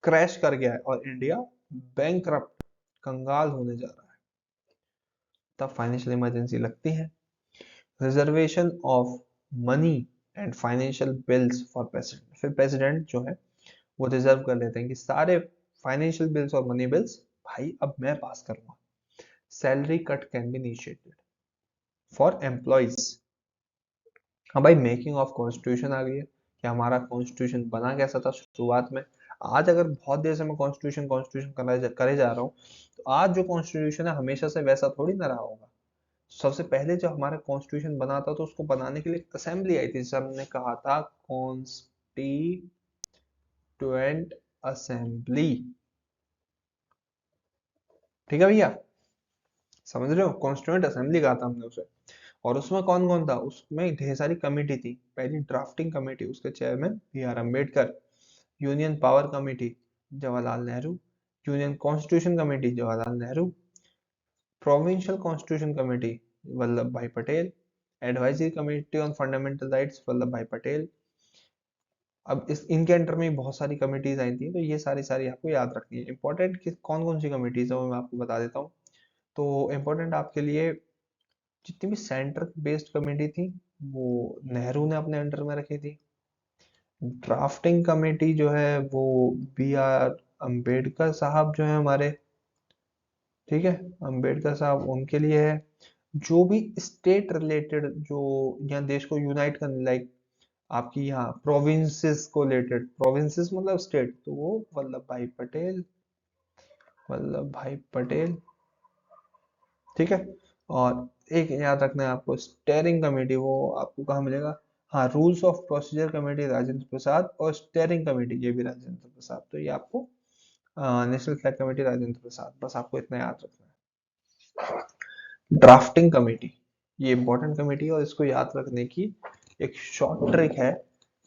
क्रैश कर गया है और इंडिया बैंकरप्ट, कंगाल होने जा रहा है, तब फाइनेंशियल इमरजेंसी लगती है। Reservation of money and financial bills for president, फिर प्रेसिडेंट जो है वो रिजर्व कर लेते हैं कि सारे फाइनेंशियल बिल्स और मनी बिल्स भाई अब मैं पास करूंगा। Salary cut can be initiated for employees. हाँ भाई, मेकिंग ऑफ कॉन्स्टिट्यूशन आ गई है कि हमारा कॉन्स्टिट्यूशन बना कैसा था शुरुआत में। आज अगर बहुत देर से मैं कॉन्स्टिट्यूशन कॉन्स्टिट्यूशन करे जा रहा हूँ, तो आज जो कॉन्स्टिट्यूशन है हमेशा से वैसा थोड़ी ना रहा होगा। सबसे पहले जब हमारा कॉन्स्टिट्यूशन बना था तो उसको बनाने के लिए असेंबली आई थी, जिसे हमने कहा था कॉन्स्टिट्यूएंट असेंबली। ठीक है भैया, समझ रहे हो? कॉन्स्टिट्यूएंट असेंबली कहा था हमने उसे। और उसमें कौन कौन था? उसमें ढेर सारी कमेटी थी। पहली ड्राफ्टिंग कमेटी, उसके chairman B.R. Ambedkar. Union power committee, Jawaharlal Nehru. Union constitution committee, Jawaharlal Nehru. Provincial constitution committee, Vallabh Bhai Patel. Advisory committee on fundamental rights, Vallabh Bhai Patel. अब इस इनके अंडर में बहुत सारी कमेटीज आई थी, तो ये सारी सारी आपको याद रखनी है। इंपॉर्टेंट कौन कौन सी कमेटीज है वो मैं आपको बता देता हूँ। तो इंपॉर्टेंट आपके लिए जितनी भी सेंटर बेस्ड कमेटी थी वो नेहरू ने अपने अंडर में रखी थी। ड्राफ्टिंग कमेटी जो है वो B.R. अम्बेडकर साहब जो है हमारे, ठीक है, अम्बेडकर साहब उनके लिए है। जो भी स्टेट रिलेटेड, जो यहाँ देश को यूनाइट करने, लाइक आपकी यहाँ प्रोविंसेस को रिलेटेड, प्रोविंसेस मतलब स्टेट, तो वो वल्लभ भाई पटेल, ठीक है। और एक याद रखना है आपको, स्टेयरिंग कमेटी वो आपको कहाँ मिलेगा, हाँ, rules of procedure committee Rajendra Prasad, और स्टेयरिंग कमेटी ये भी राजेंद्र प्रसाद, तो ये आपको नेशनल फ्लैग कमेटी राजेंद्र प्रसाद, बस आपको इतना याद रखना है। ड्राफ्टिंग कमेटी, ये इंपॉर्टेंट कमेटी है, और इसको याद रखने की एक शॉर्ट ट्रिक है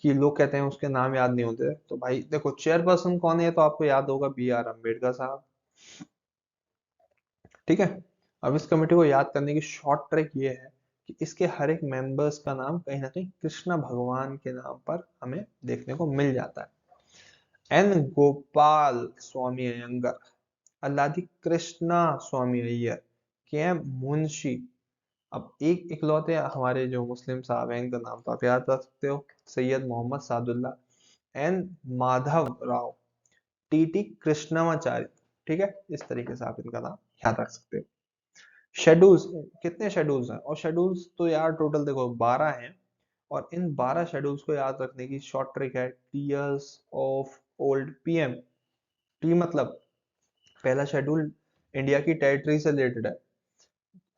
कि लोग कहते हैं उसके नाम याद नहीं होते, तो भाई देखो चेयरपर्सन कौन है, तो आपको याद होगा B.R. अम्बेडकर साहब, ठीक है। अब इस कमेटी को याद करने की शॉर्ट ट्रिक ये है कि इसके हर एक मेंबर्स का नाम कहीं ना कहीं कृष्ण भगवान के नाम पर हमें देखने को मिल जाता है। एन गोपाल स्वामी अयंगर, अल्लादी कृष्णा स्वामी अय्यर, के एम मुंशी। अब एक इकलौते हमारे जो मुस्लिम साहब हैं, इनका नाम तो आप याद रख सकते हो, सैयद मोहम्मद सादुल्ला, एन माधव राव, टी कृष्णमाचारी, ठीक है। इस तरीके से आप इनका नाम याद रख सकते हो। शेड्यूल्स, कितने शेड्यूल्स हैं, और शेड्यूल्स तो यार टोटल देखो 12 हैं, और इन 12 शेड्यूल्स को याद रखने की शॉर्ट ट्रिक है, tears of old PM. T मतलब पहला शेड्यूल इंडिया की टेरिटरी से रिलेटेड है,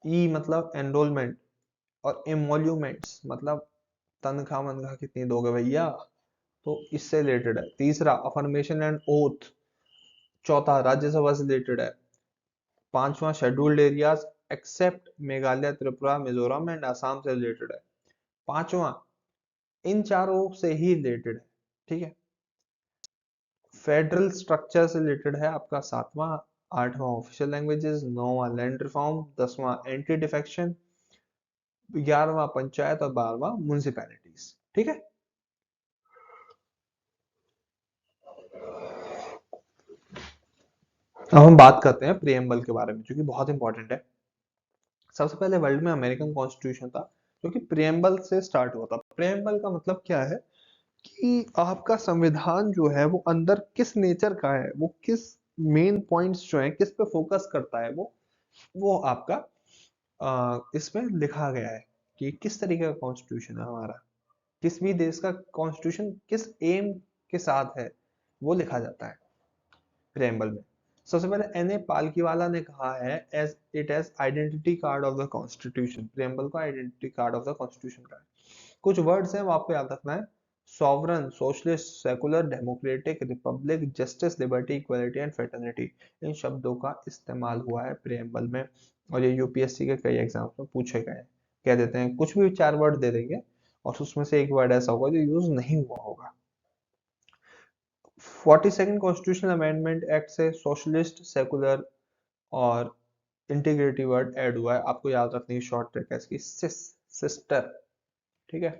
ई मतलब एनरोलमेंट, और एमोल्यूमेंट्स मतलब तनख्वाह मनख्वाह कितनी दोगे भैया, तो इससे रिलेटेड है। तीसरा अफर्मेशन एंड ओथ, चौथा राज्यसभा से रिलेटेड है। पांचवा scheduled areas except Meghalaya, Tripura, Mizoram and Assam से रिलेटेड है। पांचवा इन चारों से ही रिलेटेड है, ठीक है। फेडरल स्ट्रक्चर से रिलेटेड है आपका सातवां। आठवां ऑफिशियल लैंग्वेजेस, नौवां लैंड रिफॉर्म, 10वां एंटी डिफेक्शन, 11वां पंचायत, और 12वां म्युनिसिपैलिटीज, ठीक है। अब हम बात करते हैं प्रियम्बल के बारे में, जो कि बहुत इंपॉर्टेंट है। सबसे पहले वर्ल्ड में अमेरिकन कॉन्स्टिट्यूशन था जो कि प्रियम्बल से स्टार्ट हुआ था। प्रियम्बल का मतलब क्या है कि आपका संविधान जो है वो अंदर किस नेचर का है, वो किस मेन पॉइंट्स जो है किस पे फोकस करता है, वो आपका इसमें लिखा गया है कि किस तरीके का कॉन्स्टिट्यूशन है हमारा, किस भी देश का कॉन्स्टिट्यूशन किस एम के साथ है, वो लिखा जाता है प्रेम्बल में। सबसे पहले एन ए पालकीवाला ने कहा है as it as identity card of the constitution, preamble को identity card of the constitution का है। कुछ वर्ड्स हैं वो आपको याद रखना है, sovereign, socialist, secular, democratic, republic, justice, liberty, equality and fraternity, इन शब्दों का इस्तेमाल हुआ है प्रेम्बल में, और ये यूपीएससी के कई एग्जाम्स में पूछे गए हैं। कह देते हैं कुछ भी चार वर्ड दे देंगे और उसमें से एक वर्ड ऐसा होगा जो यूज नहीं हुआ होगा। 42nd कॉन्स्टिट्यूशनल अमेंडमेंट एक्ट से सोशलिस्ट, सेकुलर और इंटीग्रिटी वर्ड ऐड हुआ है, आपको याद रखने की शॉर्ट ट्रिक है इसकी, सिस्टर, ठीक है।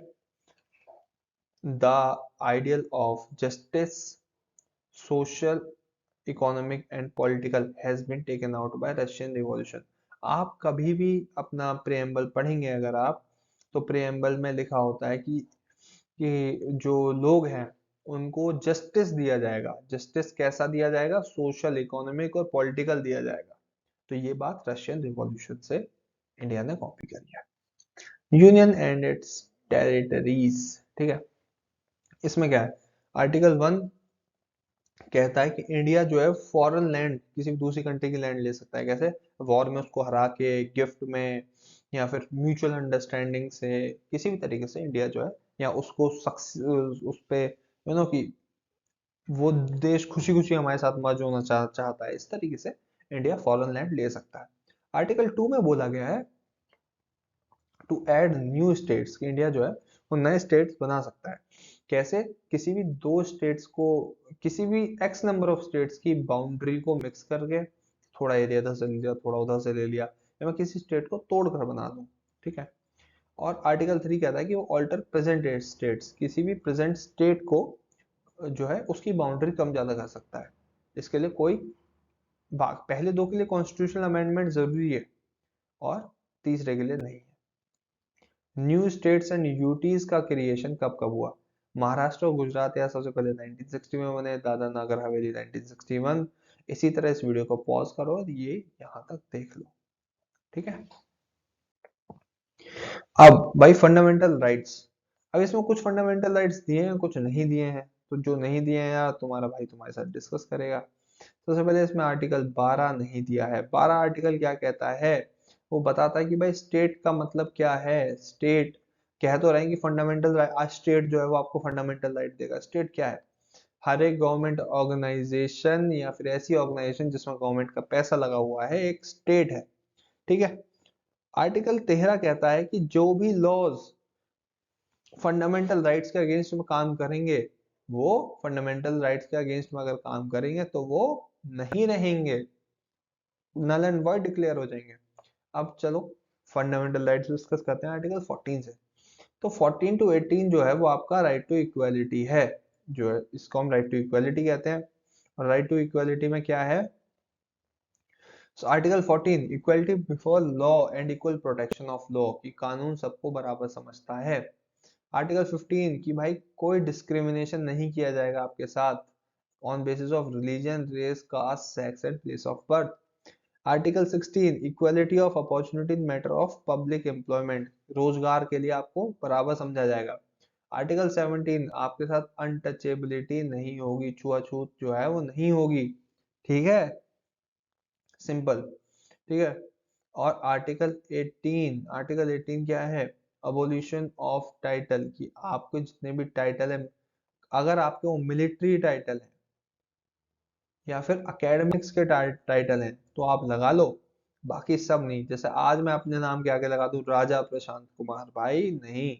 The ideal of justice, social, economic and political has been taken out by Russian revolution. आप कभी भी अपना प्रेम्बल पढ़ेंगे अगर आप, तो प्रेम्बल में लिखा होता है कि जो लोग हैं उनको जस्टिस दिया जाएगा। जस्टिस कैसा दिया जाएगा, सोशल, इकोनॉमिक और पॉलिटिकल दिया जाएगा। तो ये बात रशियन रिवॉल्यूशन से इंडिया ने कॉपी करी है। यूनियन एंड इट्स टेरिटरीज, ठीक है। इसमें क्या है, आर्टिकल 1 कहता है कि इंडिया जो है फॉरेन लैंड, किसी भी दूसरी कंट्री की लैंड ले सकता है, कैसे, वॉर में उसको हरा के, गिफ्ट में, या फिर म्यूचुअल अंडरस्टैंडिंग से, किसी भी तरीके से इंडिया जो है, या उसको उस पे कि वो देश खुशी खुशी हमारे साथ मर्ज होना चाहता है, इस तरीके से इंडिया फॉरेन लैंड ले सकता है। आर्टिकल 2 में बोला गया है टू ऐड न्यू स्टेट्स, कि इंडिया जो है वो नए स्टेट्स बना सकता है। कैसे, किसी भी दो स्टेट्स को, किसी भी एक्स नंबर ऑफ स्टेट्स की बाउंड्री को मिक्स करके, थोड़ा एरिया इधर से ले लिया, थोड़ा उधर से ले लिया, या मैं किसी स्टेट को तोड़कर बना दूं, ठीक है। और आर्टिकल 3 कहता है कि वो ऑल्टर प्रेजेंट स्टेट्स, किसी भी प्रेजेंट स्टेट को जो है उसकी बाउंड्री कम ज्यादा कर सकता है। इसके लिए कोई पहले दो के लिए कॉन्स्टिट्यूशनल अमेंडमेंट जरूरी है, और तीसरे के लिए नहीं है। न्यू स्टेट्स एंड यूटीज का क्रिएशन कब कब हुआ, महाराष्ट्र और गुजरात या सबसे पहले 1960 में बने, दादरा नगर हवेली 1961। इसी तरह इस वीडियो को पॉज करो और ये यहाँ तक देख लो, ठीक है। अब भाई फंडामेंटल राइट्स, अब इसमें कुछ फंडामेंटल राइट्स दिए हैं, कुछ नहीं दिए हैं। तो जो नहीं दिए हैं यार, तुम्हारा भाई तुम्हारे साथ डिस्कस करेगा। तो सबसे पहले इसमें आर्टिकल 12 नहीं दिया है। 12 आर्टिकल क्या कहता है, वो बताता है कि भाई स्टेट का मतलब क्या है। स्टेट कह तो रहे हैं कि फंडामेंटल राइट, आज स्टेट जो है वो आपको फंडामेंटल राइट देगा। स्टेट क्या है, हर एक गवर्नमेंट ऑर्गेनाइजेशन या फिर ऐसी ऑर्गेनाइजेशन जिसमें गवर्नमेंट का पैसा लगा हुआ है, एक स्टेट है। ठीक है। आर्टिकल 13 कहता है कि जो भी लॉज फंडामेंटल राइट्स के अगेंस्ट में काम करेंगे, वो फंडामेंटल राइट्स के अगेंस्ट में अगर काम करेंगे तो वो नहीं रहेंगे, नल एंड वॉइड डिक्लेयर हो जाएंगे। अब चलो फंडामेंटल राइट्स डिस्कस करते हैं आर्टिकल 14 से। तो 14 टू 18 जो है वो आपका राइट टू इक्वालिटी है, जो है इसको हम राइट टू इक्वालिटी कहते हैं। और राइट टू इक्वालिटी में क्या है, so article 14 equality before law and equal protection of law, कि कानून सबको बराबर समझता है। आर्टिकल 15 कि भाई कोई डिस्क्रिमिनेशन नहीं किया जाएगा आपके साथ on basis of religion, race, caste, sex and place of birth. Article 16 equality of opportunity in matter of public employment, रोजगार के लिए आपको बराबर समझा जाएगा। आर्टिकल 17 आपके साथ अनटचेबिलिटी नहीं होगी, छुआछूत जो है वो नहीं होगी। ठीक है, सिंपल। ठीक है। और आर्टिकल 18 क्या है, अबोलिशन ऑफ टाइटल, कि आपके जितने भी टाइटल है, अगर आपके वो मिलिट्री टाइटल है या फिर एकेडमिक्स के टाइटल हैं तो आप लगा लो, बाकी सब नहीं। जैसे आज मैं अपने नाम के आगे लगा दूं राजा प्रशांत कुमार, भाई नहीं।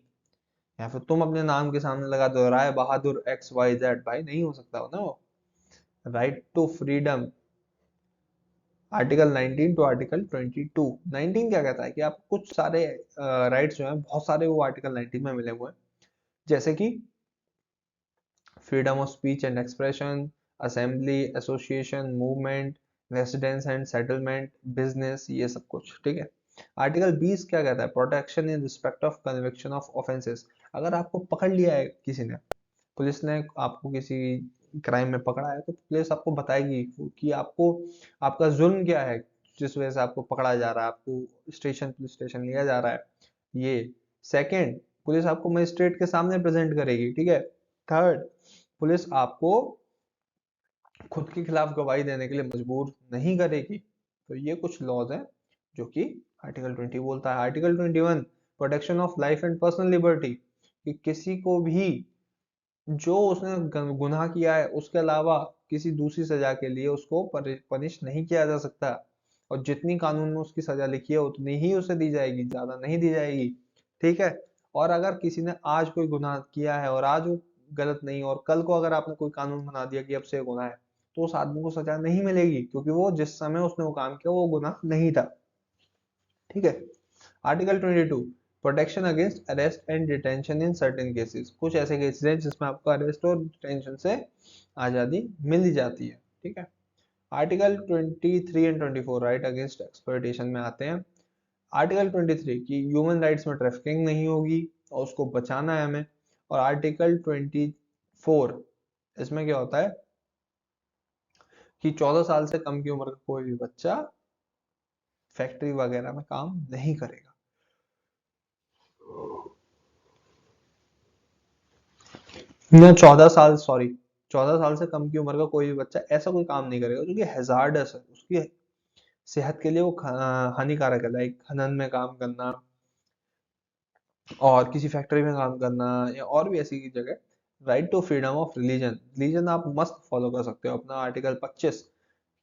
या फिर तुम अपने नाम के सामने लगा दो राय बहादुर XYZ, भाई नहीं हो सकता हो ना वो। Right to freedom, article 19 to article 22। 19 क्या कहता है कि आप कुछ सारे राइट्स जो हैं, बहुत सारे वो आर्टिकल 19 में मिले हुए हैं। जैसे कि freedom of speech and expression, assembly, association, movement, residence and settlement, business, ये सब कुछ। ठीक है। आर्टिकल 20 क्या कहता है, protection in respect of conviction of offences, अगर आपको पकड़ लिया है किसी ने, पुलिस ने आपको किसी क्राइम में पकड़ा है, तो पुलिस आपको बताएगी कि आपको आपका जुर्म क्या है जिस वजह से आपको पकड़ा जा रहा है, आपको स्टेशन पुलिस स्टेशन लिया जा रहा है। ये सेकंड, पुलिस आपको मजिस्ट्रेट के सामने प्रेजेंट करेगी। ठीक है। थर्ड, पुलिस आपको खुद के खिलाफ गवाही देने के लिए मजबूर नहीं करेगी। तो ये कुछ लॉज हैं जो कि आर्टिकल 20 बोलता है। Article 21 protection of life and personal liberty, कि किसी को भी जो उसने गुनाह किया है उसके अलावा किसी दूसरी सजा के लिए उसको पनिश नहीं किया जा सकता। और जितनी कानून में उसकी सजा लिखी है उतनी ही उसे दी जाएगी, ज्यादा नहीं दी जाएगी। ठीक है। और अगर किसी ने आज कोई गुनाह किया है और आज वो गलत नहीं, और कल को अगर आपने कोई कानून बना दिया कि अब से गुनाह है, तो उस आदमी को सजा नहीं मिलेगी, क्योंकि वो जिस समय उसने वो काम किया वो गुनाह नहीं था। ठीक है। Article 22 protection against arrest and detention in certain cases, कुछ ऐसे केसेस हैं जिसमें आपको अरेस्ट और डिटेंशन से आजादी मिल जाती है। ठीक है। Article 23 and 24 right against exploitation में आते हैं। आर्टिकल 23 की ह्यूमन राइट्स में ट्रैफिकिंग नहीं होगी और उसको बचाना है हमें। और आर्टिकल 24 इसमें क्या होता है कि 14 साल से कम की उम्र का कोई भी बच्चा फैक्ट्री वगैरह में काम नहीं करेगा। ना 14 साल, सॉरी, 14 साल से कम की उम्र का कोई भी बच्चा ऐसा कोई काम नहीं करेगा जो कि हैजार्डस है, उसकी सेहत के लिए वो हानिकारक है, लाइक खनन में काम करना और किसी फैक्ट्री में काम करना या और भी ऐसी जगह। Right to freedom of religion, religion आप मस्त फॉलो कर सकते हो अपना। आर्टिकल 25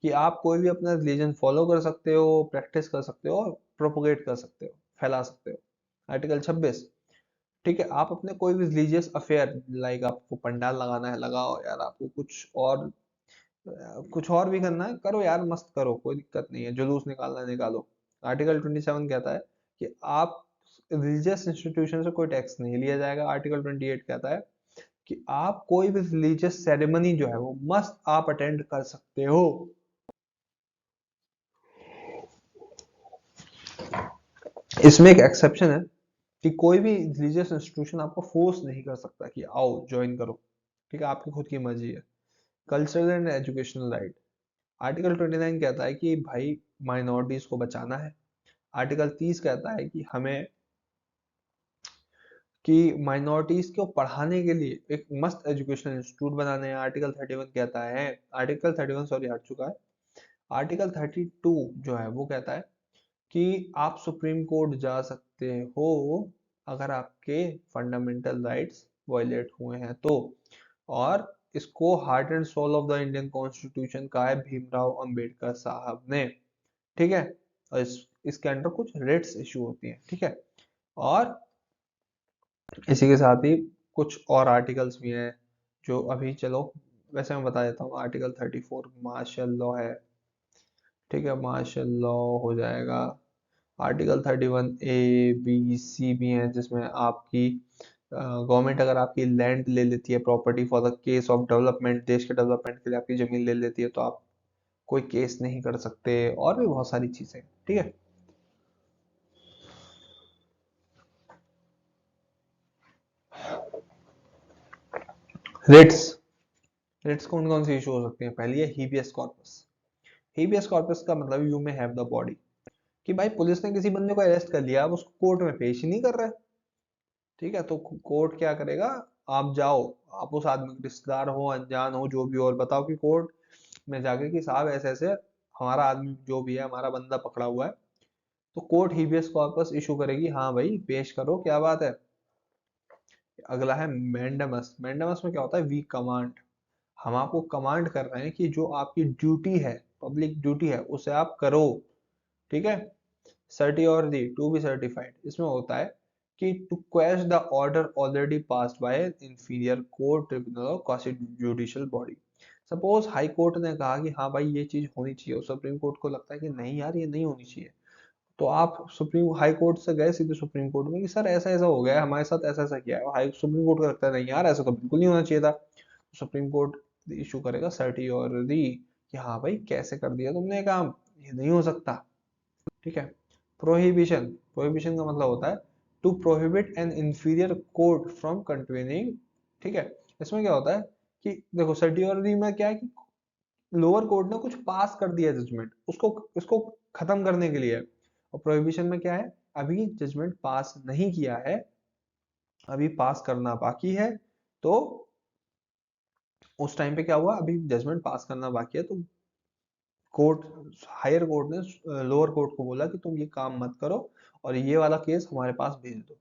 कि आप कोई भी अपना रिलीजन फॉलो कर सकते हो, प्रैक्टिस कर सकते हो और प्रोपोगेट कर सकते हो, फैला सकते हो। आर्टिकल 26, ठीक है, आप अपने कोई भी रिलीजियस अफेयर, लाइक आपको पंडाल लगाना है लगाओ यार, आपको कुछ और भी करना है करो यार, मस्त करो, कोई दिक्कत नहीं है, जुलूस निकालना है निकालो। आर्टिकल 27 कहता है कि आप रिलीजियस इंस्टीट्यूशन से कोई टैक्स नहीं लिया जाएगा। आर्टिकल 28 कहता है कि आप कोई भी रिलीजियस सेरेमनी जो है वो मस्त आप अटेंड कर सकते हो। इसमें एक एक्सेप्शन है कि कोई भी रिलीजियस इंस्टीट्यूशन आपको फोर्स नहीं कर सकता कि आओ ज्वाइन करो। ठीक है, आपकी खुद की मर्जी है। Cultural and educational right, article 29 कहता है कि भाई माइनॉरिटीज को बचाना है। आर्टिकल 30 कहता है कि हमें कि माइनॉरिटीज को पढ़ाने के लिए एक मस्त एजुकेशनल इंस्टीट्यूट बनाने हैं। आर्टिकल 31 कहता है, आर्टिकल 31 सॉरी हट चुका है, आर्टिकल 32 जो है वो कहता है कि आप सुप्रीम कोर्ट जा सकते हो अगर आपके फंडामेंटल राइट्स वायलेट हुए हैं तो। और इसको heart and soul of the Indian constitution का है भीमराव अंबेडकर साहब ने, ठीक है। और इसके अंडर कुछ रेट्स इशू होती हैं, ठीक है। और इसी के साथ ही कुछ और आर्टिकल्स भी हैं जो अभी चलो वैसे मैं बता देता हूँ। आर्टिकल 34 मार्शल लॉ है, ठीक है, मार्शल लॉ हो जाएगा। आर्टिकल 31 ए बी सी भी है जिसमें आपकी गवर्नमेंट अगर आपकी लैंड ले लेती है, property for the case of development, देश के डेवलपमेंट के लिए आपकी जमीन ले लेती है तो आप कोई केस नहीं कर सकते, और भी बहुत सारी चीजें, ठीक है। रेट्स, रेट्स कौन कौन सी इशू हो सकती है? पहली है हीबियस कॉर्पस। हीबियस कॉर्पस का मतलब you may have the body, कि भाई पुलिस ने किसी बंदे को अरेस्ट कर लिया, अब उसको कोर्ट में पेश ही नहीं कर रहा है, ठीक है। तो कोर्ट क्या करेगा? आप जाओ, आप उस आदमी के रिश्तेदार हो, अनजान हो, जो भी हो, और बताओ कि कोर्ट में जाके कि साहब ऐसे ऐसे हमारा आदमी जो भी है, हमारा बंदा पकड़ा हुआ है। तो कोर्ट हीबियस कॉर्पस इशू करेगी, हाँ भाई पेश करो, क्या बात है। अगला है मैंडेमस। मैंडेमस में क्या होता है? वी कमांड, हम आपको कमांड कर रहे हैं कि जो आपकी ड्यूटी है, पब्लिक ड्यूटी है, उसे आप करो, ठीक है। सर्टी और दी टू बी सर्टिफाइड, इसमें होता है कि to quash the order already passed by inferior court, tribunal और constitutional body. Suppose high court ने कहा कि हाँ भाई ये चीज होनी चाहिए, और सुप्रीम कोर्ट को लगता है कि नहीं यार ये नहीं होनी चाहिए, तो आप सुप्रीम हाई कोर्ट से गए सीधे सुप्रीम कोर्ट में कि सर ऐसा ऐसा हो गया है, हमारे साथ ऐसा ऐसा किया है। हाई सुप्रीम कोर्ट को लगता है नहीं यार ऐसा तो बिल्कुल नहीं होना चाहिए था, सुप्रीम कोर्ट इशू करेगा सर्टी और दी कि हाँ भाई कैसे कर दिया तुमने ये काम, ये नहीं हो सकता, ठीक है। प्रोहिबिशन, प्रोहिबिशन का मतलब होता है to prohibit an inferior court from contravening, ठीक है। इसमें क्या होता है कि देखो सर्टियोरिटी में क्या है कि लोअर कोर्ट ने कुछ पास कर दिया जजमेंट, उसको उसको खत्म करने के लिए। और प्रोहिबिशन में क्या है? अभी जजमेंट पास नहीं किया है, अभी पास करना बाकी है, तो उस टाइम पे क्या हुआ, अभी जजमेंट पास करना बाकी है, तो कोर्ट, हायर कोर्ट ने लोअर कोर्ट को बोला कि तुम ये काम मत करो और ये वाला केस हमारे पास भेज दो।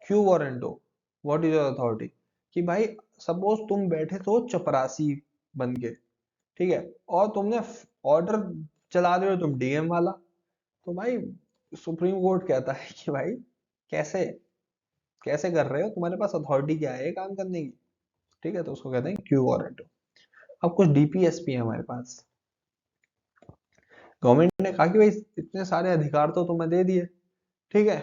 Quo warranto, what is your authority, कि भाई सपोज तुम बैठे तो चपरासी बन के, ठीक है, और तुमने ऑर्डर चला रहे हो तुम डीएम वाला, तो भाई सुप्रीम कोर्ट कहता है कि भाई कैसे कैसे कर रहे हो, तुम्हारे पास अथॉरिटी क्या है ये काम करने की, ठीक है। तो उसको कहते हैं क्यू वारंटो। अब कुछ डीपीएसपी है हमारे पास। गवर्नमेंट ने कहा कि भाई इतने सारे अधिकार तो तुम्हें दे दिए, ठीक है,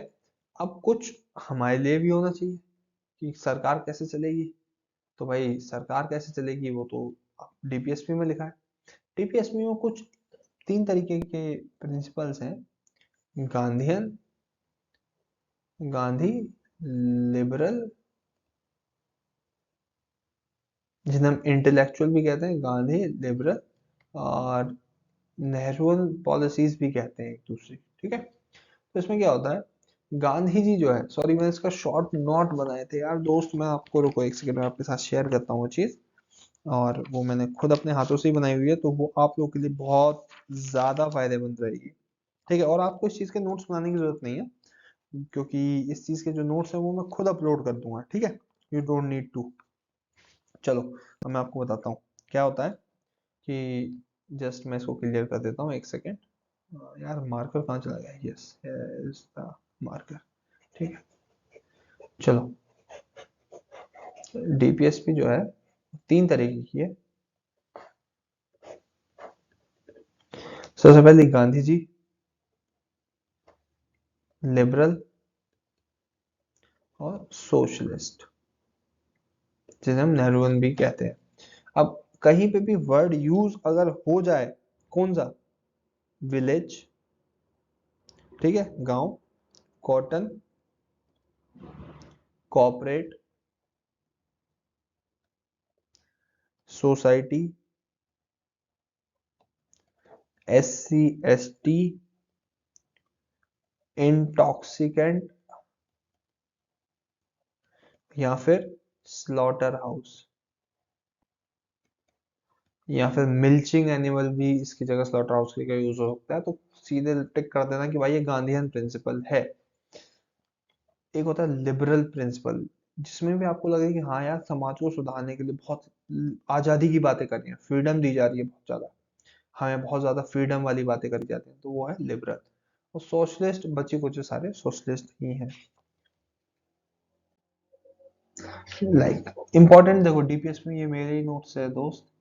अब कुछ हमारे लिए भी होना चाहिए कि सरकार कैसे चलेगी। तो भाई सरकार कैसे चलेगी वो तो डीपीएसपी में लिखा है। डीपीएसपी में कुछ तीन तरीके के प्रिंसिपल्स हैं, गांधीयन, गांधी लिबरल, जिन्हें हम इंटेलेक्चुअल भी कहते हैं, गांधी लिबरल, और नेहरूअन पॉलिसीज भी कहते हैं एक दूसरी, ठीक है। तो इसमें क्या होता है, गांधी जी जो है, सॉरी मैंने इसका शॉर्ट नोट बनाए थे यार दोस्त, मैं आपको रुको एक सेकंड में आपके साथ शेयर करता हूँ वो चीज। और वो मैंने खुद अपने हाथों से ही बनाई हुई है, तो वो आप लोगों के लिए बहुत ज्यादा फायदेमंद रहेगी, ठीक है। और आपको इस चीज के नोट्स बनाने की जरूरत नहीं है, क्योंकि इस चीज के जो नोट्स है वो मैं खुद अपलोड कर दूंगा, ठीक है। You don't need to. चलो अब मैं आपको बताता हूँ क्या होता है, कि जस्ट मैं इसको क्लियर कर देता हूँ एक सेकेंड। यार मार्कर कहाँ चला गया? यस इज द मार्कर, ठीक है। चलो, डीपीएसपी जो है तीन तरीके की है। सबसे पहले गांधी जी, लिबरल और सोशलिस्ट, जिसे हम नेहरूवन भी कहते हैं। अब कहीं पे भी वर्ड यूज अगर हो जाए, कौन सा? विलेज, ठीक है, गांव, cotton, cooperative, society, SC ST, intoxicant, या फिर स्लॉटर हाउस, या फिर मिल्चिंग एनिमल भी इसकी जगह स्लॉटर हाउस की जगह यूज हो सकता है। तो सीधे टिक कर देना कि भाई ये गांधीयन प्रिंसिपल है। एक होता है लिबरल प्रिंसिपल, जिसमें भी आपको लगे कि हाँ यार समाज को सुधारने के लिए बहुत आजादी की बातें कर रही है, फ्रीडम दी जा रही है बहुत ज्यादा, हमें बहुत ज्यादा फ्रीडम वाली बातें करी जाती हैं, तो वो है लिबरल। और सोशलिस्ट बच्चे कुछ सारे सोशलिस्ट ही हैं। लाइक इंपॉर्टेंट देखो डीपीएसपी में, ये मेरे ही नोट्स है दोस्त।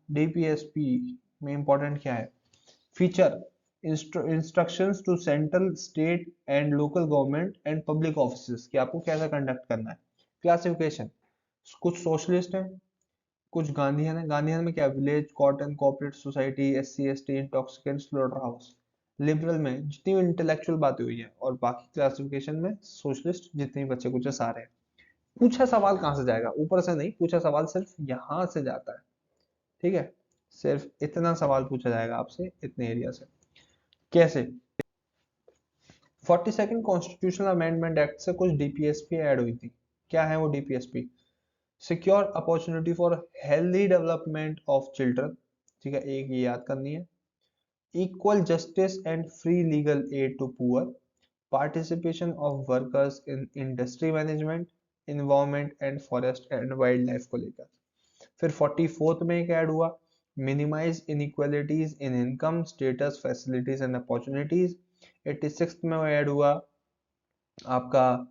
डीपीएसपी में इंपॉर्टेंट क्या है? Feature instructions to central state and local government and public offices कि आपको कैसा कंडक्ट करना है। क्लासिफिकेशन, कुछ सोशलिस्ट हैं, कुछ गांधीयन है। गांधीयन में क्या, village cotton cooperative society, SC ST, intoxicant, slaughter house. Liberal में जितनी भी इंटेलेक्चुअल बातें हुई है, और बाकी क्लासिफिकेशन में सोशलिस्ट जितने भी बच्चे कुछ सारे हैं। पूछा सवाल कहाँ से जाएगा? ऊपर से नहीं, पूछा सवाल सिर्फ यहाँ से जाता है, ठीक है? सिर्फ इतना सवाल पूछा जाएगा आपसे इतने एरिया से। कैसे? 42nd कॉन्स्टिट्यूशनल अमेंडमेंट एक्ट से कुछ डीपीएसपी ऐड हुई थी। क्या है वो DPSP? Secure opportunity for healthy development of children, ठीक है, एक ये याद करनी है। Equal justice and free legal aid to poor, participation of workers in industry management, environment and forest and wild life को लेकर। फिर 44th में एक ऐड हुआ, minimise inequalities in income status facilities and opportunities. 86th में वो add हुआ आपका,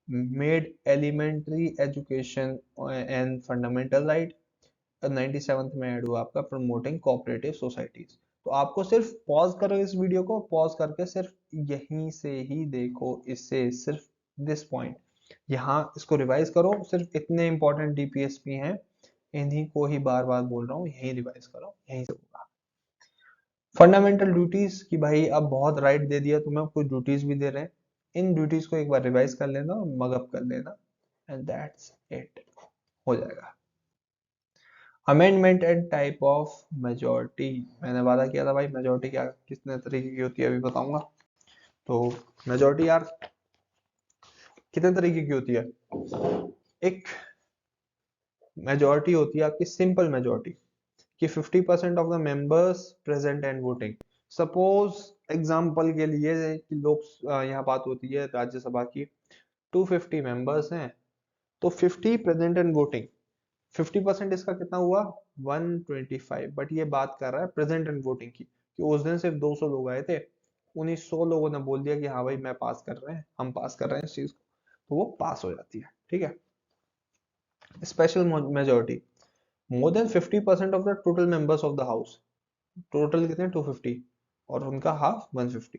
made elementary education and fundamental right. 97th में ऐड हुआ आपका, प्रमोटिंग कोऑपरेटिव सोसाइटीज। तो आपको सिर्फ पॉज करो इस वीडियो को, पॉज करके सिर्फ यहीं से ही देखो, इससे सिर्फ दिस पॉइंट यहाँ इसको रिवाइज करो। सिर्फ इतने इंपॉर्टेंट डीपीएसपी हैं, इन्हीं को ही बार बार बोल रहा हूँ, यही रिवाइज करो, यहीं से होगा। फंडामेंटल ड्यूटीज की भाई अब बहुत राइट दे दिया तुम्हें, कुछ ड्यूटीज भी दे रहे हैं, इन ड्यूटीज को एक बार रिवाइज कर लेना और मगअप कर लेना, एंड दैट्स इट, हो जाएगा। Amendment and type of majority, मैंने वादा किया था भाई मेजोरिटी क्या कितने तरीके की होती है अभी बताऊंगा। तो मेजोरिटी यार कितने तरीके की होती है? एक मेजोरिटी होती है आपकी सिंपल मेजोरिटी, कि 50% of the members present and voting. Suppose example के लिए कि लोग यहाँ बात होती है राज्यसभा की, 250 मेंबर्स हैं, तो 50 प्रेजेंट एंड वोटिंग, 50% इसका कितना हुआ? 125। बट ये बात कर रहा है प्रेजेंट एंड वोटिंग की, कि उस दिन सिर्फ 200 लोग आए थे, उन्हीं 100 लोगों ने बोल दिया कि हाँ भाई मैं पास कर रहे हैं, हम पास कर रहे हैं इस चीज को, तो वो पास हो जाती है, ठीक है। Special majority, more than 50% of the total members of the house. Total कितने? 250, और उनका हाफ 150।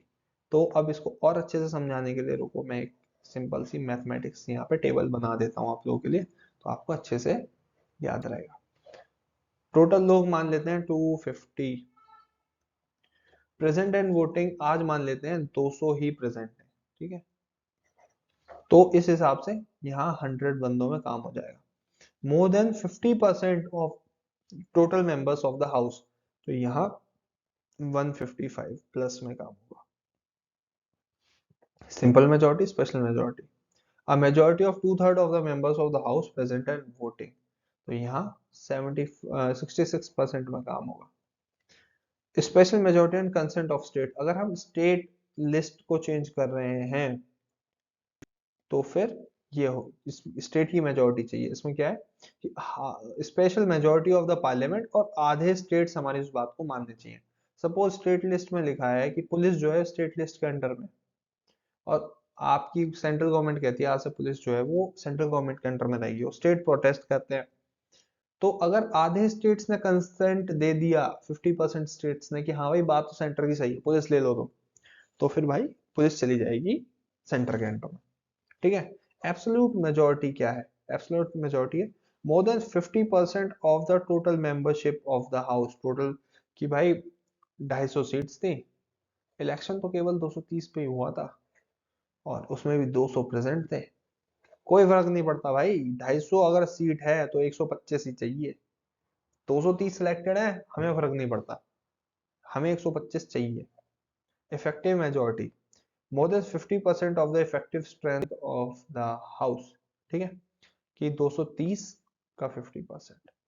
तो अब इसको और अच्छे से समझाने के लिए रुको, मैं एक सिंपल सी मैथमेटिक्स यहाँ पे टेबल बना देता हूँ आप लोगों के लिए, तो आपको अच्छे से याद रहेगा। टोटल लोग मान लेते हैं 250, प्रेजेंट एंड वोटिंग आज मान लेते हैं 200 ही प्रेजेंट है, ठीक है। तो इस हिसाब से यहाँ 100 बंदों में काम हो जाएगा। More than 50% of total members of the house, तो यहाँ 155 प्लस में काम होगा। Simple majority, special majority, a majority of 2/3 of the members of the house present and voting, तो यहाँ 66% में काम होगा। Special majority and consent of state, अगर हम स्टेट लिस्ट को चेंज कर रहे हैं तो फिर ये हो, स्टेट की मेजोरिटी चाहिए। इसमें क्या है कि special majority of the parliament, और आधे स्टेट्स हमारी इस बात को मानने चाहिए। सपोज स्टेट लिस्ट में लिखा है कि पुलिस जो है स्टेट लिस्ट के अंडर में, और आपकी सेंट्रल गवर्नमेंट कहती है आज से पुलिस जो है वो सेंट्रल गवर्नमेंट के अंडर में रहेगी, वो स्टेट प्रोटेस्ट करते हैं। तो अगर आधे स्टेट्स ने कंसेंट दे दिया, 50% स्टेट्स ने कि हाँ भाई बात तो सेंटर की सही है, पुलिस ले लो तो फिर भाई पुलिस चली जाएगी सेंटर के अंडर में, ठीक है। एब्सोल्यूट मेजोरिटी क्या है? एब्सोल्यूट मेजोरिटी है more than 50% of the total membership of the house. Total की भाई 250 सीट्स थी, इलेक्शन तो केवल 230 पे ही हुआ था, और उसमें भी 200 प्रेजेंट थे। कोई फर्क नहीं पड़ता भाई, 250 अगर सीट है तो 125 ही चाहिए। 230 सिलेक्टेड है, हमें फर्क नहीं पड़ता, हमें 125 चाहिए। Effective majority, more than 50% of the effective strength of the house, ठीक है। कि 230 का 50%।